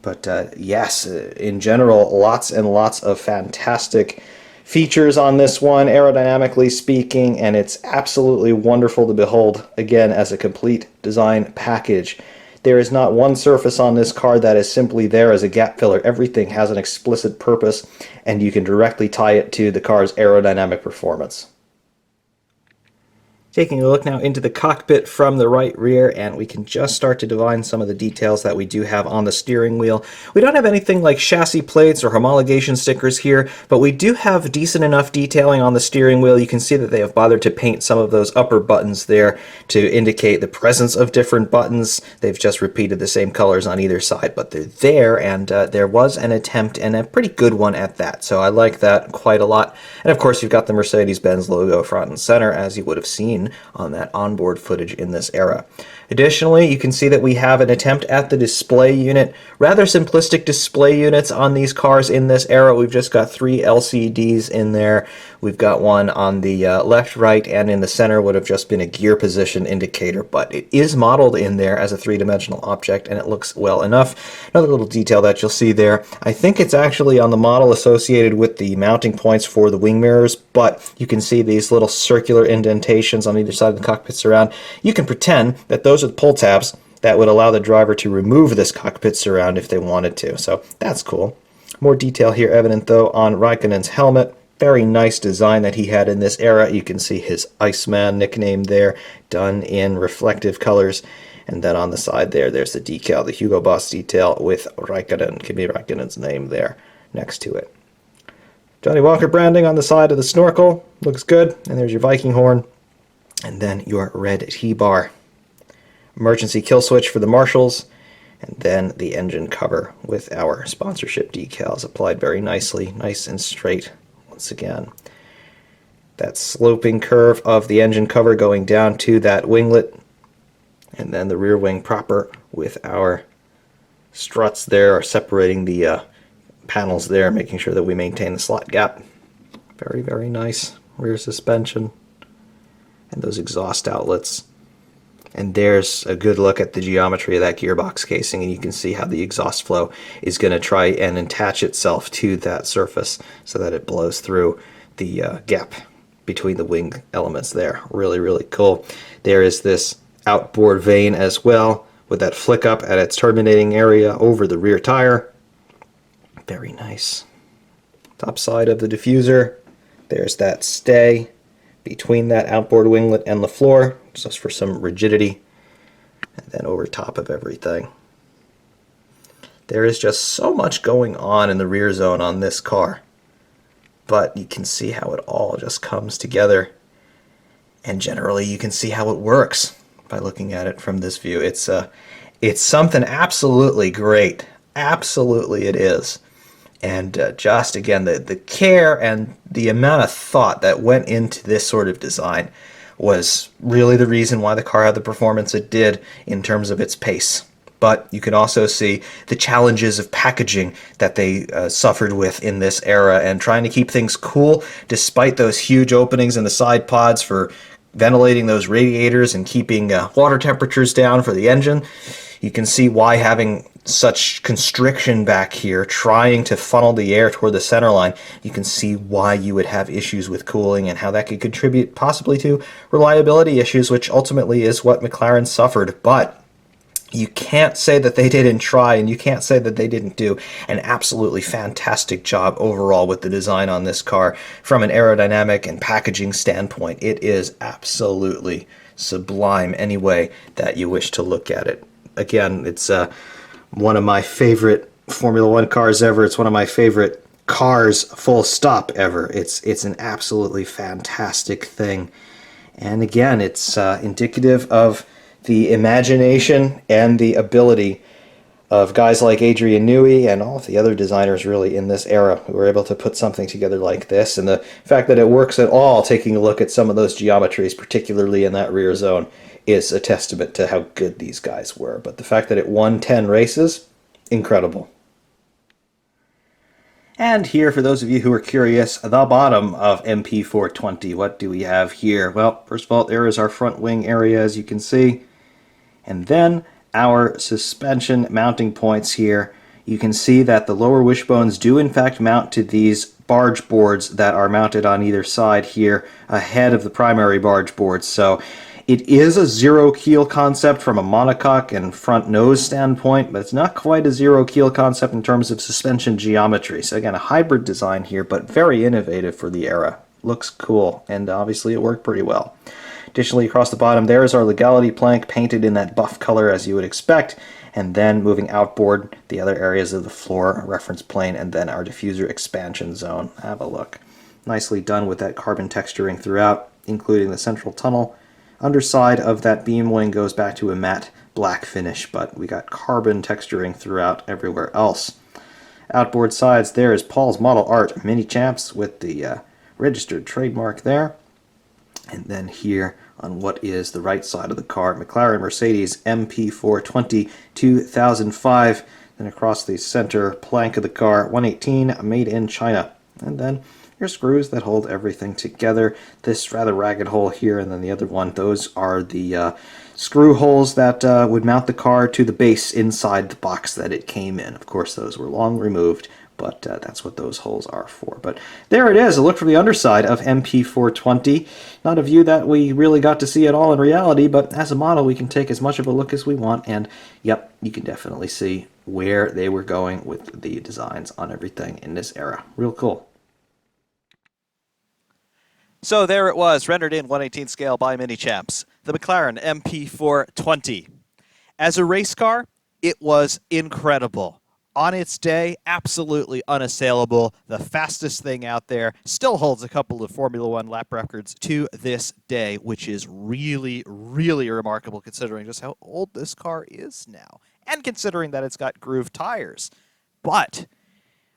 But yes, in general, lots and lots of fantastic features on this one, aerodynamically speaking, and it's absolutely wonderful to behold, again, as a complete design package. There is not one surface on this car that is simply there as a gap filler. Everything has an explicit purpose, and you can directly tie it to the car's aerodynamic performance. Taking a look now into the cockpit from the right rear, and we can just start to divine some of the details that we do have on the steering wheel. We don't have anything like chassis plates or homologation stickers here, but we do have decent enough detailing on the steering wheel. You can see that they have bothered to paint some of those upper buttons there to indicate the presence of different buttons. They've just repeated the same colors on either side, but they're there, and there was an attempt, and a pretty good one at that, so I like that quite a lot. And of course, you've got the Mercedes-Benz logo front and center, as you would have seen on that onboard footage in this era. Additionally, you can see that we have an attempt at the display unit. Rather simplistic display units on these cars in this era. We've just got 3 LCDs in there. We've got one on the left, right, and in the center would have just been a gear position indicator, but it is modeled in there as a 3-dimensional object, and it looks well enough. Another little detail that you'll see there, I think it's actually on the model associated with the mounting points for the wing mirrors, but you can see these little circular indentations on either side of the cockpit surround. You can pretend that those are the pull tabs that would allow the driver to remove this cockpit surround if they wanted to, so that's cool. More detail here evident though on Räikkönen's helmet. Very nice design that he had in this era. You can see his Iceman nickname there, done in reflective colors. And then on the side there, there's the decal, the Hugo Boss detail with Räikkönen, Kimi Räikkönen's name there next to it. Johnny Walker branding on the side of the snorkel. Looks good. And there's your Viking horn. And then your red T-bar. Emergency kill switch for the marshals. And then the engine cover with our sponsorship decals applied very nicely. Nice and straight once again. That sloping curve of the engine cover going down to that winglet. And then the rear wing proper with our struts there are separating the panels there, making sure that we maintain the slot gap. Very, very nice rear suspension. And those exhaust outlets. And there's a good look at the geometry of that gearbox casing, and you can see how the exhaust flow is going to try and attach itself to that surface so that it blows through the gap between the wing elements there. Really, really cool. There is this outboard vane as well with that flick up at its terminating area over the rear tire. Very nice. Top side of the diffuser. There's that stay between that outboard winglet and the floor, just for some rigidity. And then over top of everything. There is just so much going on in the rear zone on this car. But you can see how it all just comes together. And generally you can see how it works by looking at it from this view. It's something absolutely great. Absolutely it is. And just again, the care and the amount of thought that went into this sort of design was really the reason why the car had the performance it did in terms of its pace. But you can also see the challenges of packaging that they suffered with in this era and trying to keep things cool despite those huge openings in the side pods for ventilating those radiators and keeping water temperatures down for the engine. You can see why having such constriction back here, trying to funnel the air toward the center line, you can see why you would have issues with cooling and how that could contribute possibly to reliability issues, which ultimately is what McLaren suffered. But you can't say that they didn't try, and you can't say that they didn't do an absolutely fantastic job overall with the design on this car from an aerodynamic and packaging standpoint. It is absolutely sublime any way that you wish to look at it. Again, it's one of my favorite Formula One cars ever. It's one of my favorite cars, full stop, ever. It's an absolutely fantastic thing. And again, it's indicative of the imagination and the ability of guys like Adrian Newey and all of the other designers really in this era who were able to put something together like this. And the fact that it works at all, taking a look at some of those geometries, particularly in that rear zone, is a testament to how good these guys were. But the fact that it won 10 races, incredible. And here, for those of you who are curious, the bottom of MP420. What do we have here? Well, first of all, there is our front wing area, as you can see. And then our suspension mounting points here. You can see that the lower wishbones do in fact mount to these barge boards that are mounted on either side here ahead of the primary barge boards. So it is a zero keel concept from a monocoque and front nose standpoint, but it's not quite a zero keel concept in terms of suspension geometry. So again, a hybrid design here, but very innovative for the era. Looks cool, and obviously it worked pretty well. Additionally, across the bottom, there is our legality plank painted in that buff color as you would expect. And then moving outboard, the other areas of the floor, reference plane, and then our diffuser expansion zone. Have a look. Nicely done with that carbon texturing throughout, including the central tunnel. Underside of that beam wing goes back to a matte black finish, but we got carbon texturing throughout everywhere else. Outboard sides, there is Paul's Model Art Mini Champs with the registered trademark there. And then here on what is the right side of the car, McLaren Mercedes MP420 2005. Then across the center plank of the car, 118, made in China. And then your screws that hold everything together. This rather ragged hole here, and then the other one, those are the screw holes that would mount the car to the base inside the box that it came in. Of course, those were long removed, but that's what those holes are for. But there it is, a look from the underside of MP420. Not a view that we really got to see at all in reality, but as a model we can take as much of a look as we want, and yep, you can definitely see where they were going with the designs on everything in this era. Real cool. So there it was, rendered in 1/18 scale by Mini Champs, the McLaren MP420. As a race car, it was incredible. On its day, absolutely unassailable. The fastest thing out there. Still holds a couple of Formula One lap records to this day, which is really, really remarkable considering just how old this car is now. And considering that it's got grooved tires. But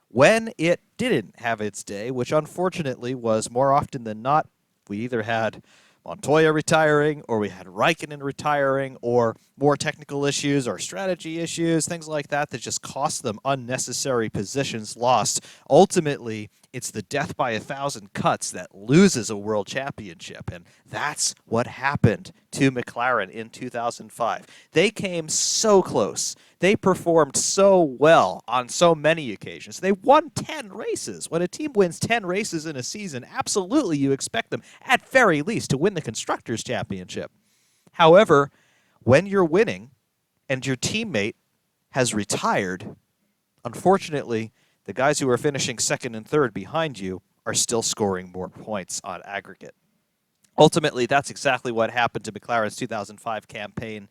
when it didn't have its day, which unfortunately was more often than not, we either had Montoya retiring, or we had Raikkonen retiring, or more technical issues or strategy issues, things like that that just cost them unnecessary positions lost. Ultimately, it's the death by 1,000 cuts that loses a world championship, and that's what happened to McLaren in 2005. They came so close. They performed so well on so many occasions. They won 10 races. When a team wins 10 races in a season, absolutely you expect them, at very least, to win the Constructors' Championship. However, when you're winning and your teammate has retired, unfortunately, the guys who are finishing second and third behind you are still scoring more points on aggregate. Ultimately, that's exactly what happened to McLaren's 2005 campaign.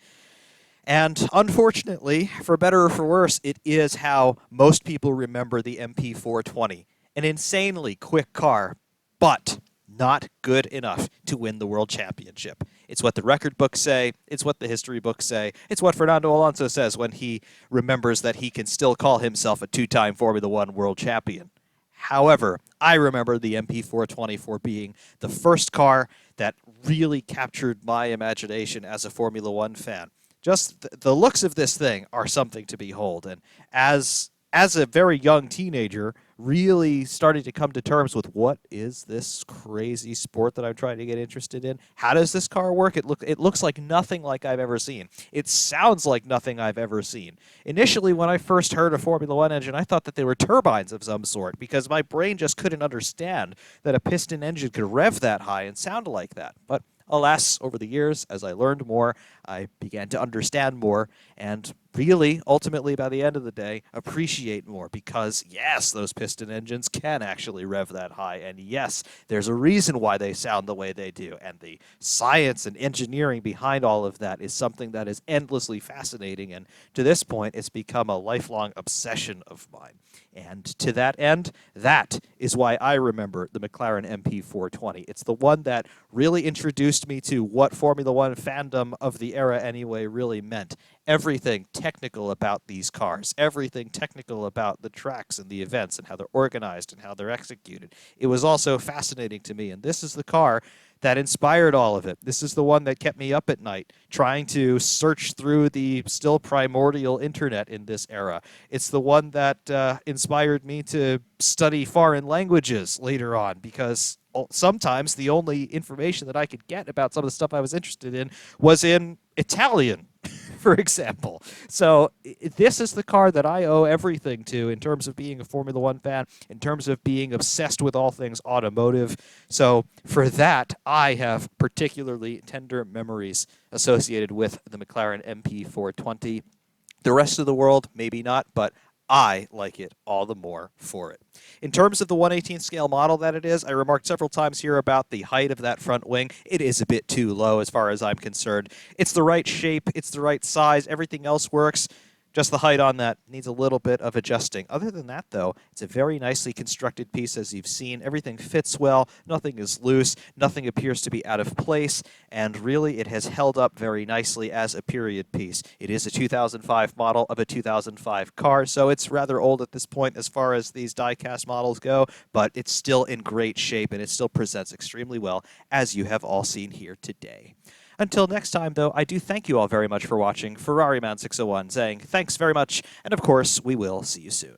And unfortunately, for better or for worse, it is how most people remember the MP420. An insanely quick car, but not good enough to win the World Championship. It's what the record books say. It's what the history books say. It's what Fernando Alonso says when he remembers that he can still call himself a two-time Formula One World Champion. However, I remember the MP420 for being the first car that really captured my imagination as a Formula One fan. Just the looks of this thing are something to behold. And as a very young teenager, really starting to come to terms with what is this crazy sport that I'm trying to get interested in? How does this car work? It looks like nothing like I've ever seen. It sounds like nothing I've ever seen. Initially, when I first heard a Formula One engine, I thought that they were turbines of some sort because my brain just couldn't understand that a piston engine could rev that high and sound like that. But alas, over the years, as I learned more, I began to understand more and really, ultimately, by the end of the day, appreciate more because, yes, those piston engines can actually rev that high. And yes, there's a reason why they sound the way they do. And the science and engineering behind all of that is something that is endlessly fascinating. And to this point, it's become a lifelong obsession of mine. And to that end, that is why I remember the McLaren MP420. It's the one that really introduced me to what Formula One fandom of the era anyway really meant. Everything technical about these cars, everything technical about the tracks and the events and how they're organized and how they're executed. It was also fascinating to me, and this is the car that inspired all of it. This is the one that kept me up at night, trying to search through the still primordial internet in this era. It's the one that inspired me to study foreign languages later on, because sometimes the only information that I could get about some of the stuff I was interested in was in Italian, for example. So this is the car that I owe everything to in terms of being a Formula One fan, in terms of being obsessed with all things automotive. So for that, I have particularly tender memories associated with the McLaren MP420. The rest of the world, maybe not, but I like it all the more for it. In terms of the 1/18 scale model that it is, I remarked several times here about the height of that front wing. It is a bit too low as far as I'm concerned. It's the right shape, it's the right size, everything else works. Just the height on that needs a little bit of adjusting. Other than that, though, it's a very nicely constructed piece, as you've seen. Everything fits well. Nothing is loose. Nothing appears to be out of place. And really, it has held up very nicely as a period piece. It is a 2005 model of a 2005 car, so it's rather old at this point as far as these die-cast models go, but it's still in great shape, and it still presents extremely well, as you have all seen here today. Until next time, though, I do thank you all very much for watching. Ferrari Man 601 saying thanks very much, and of course, we will see you soon.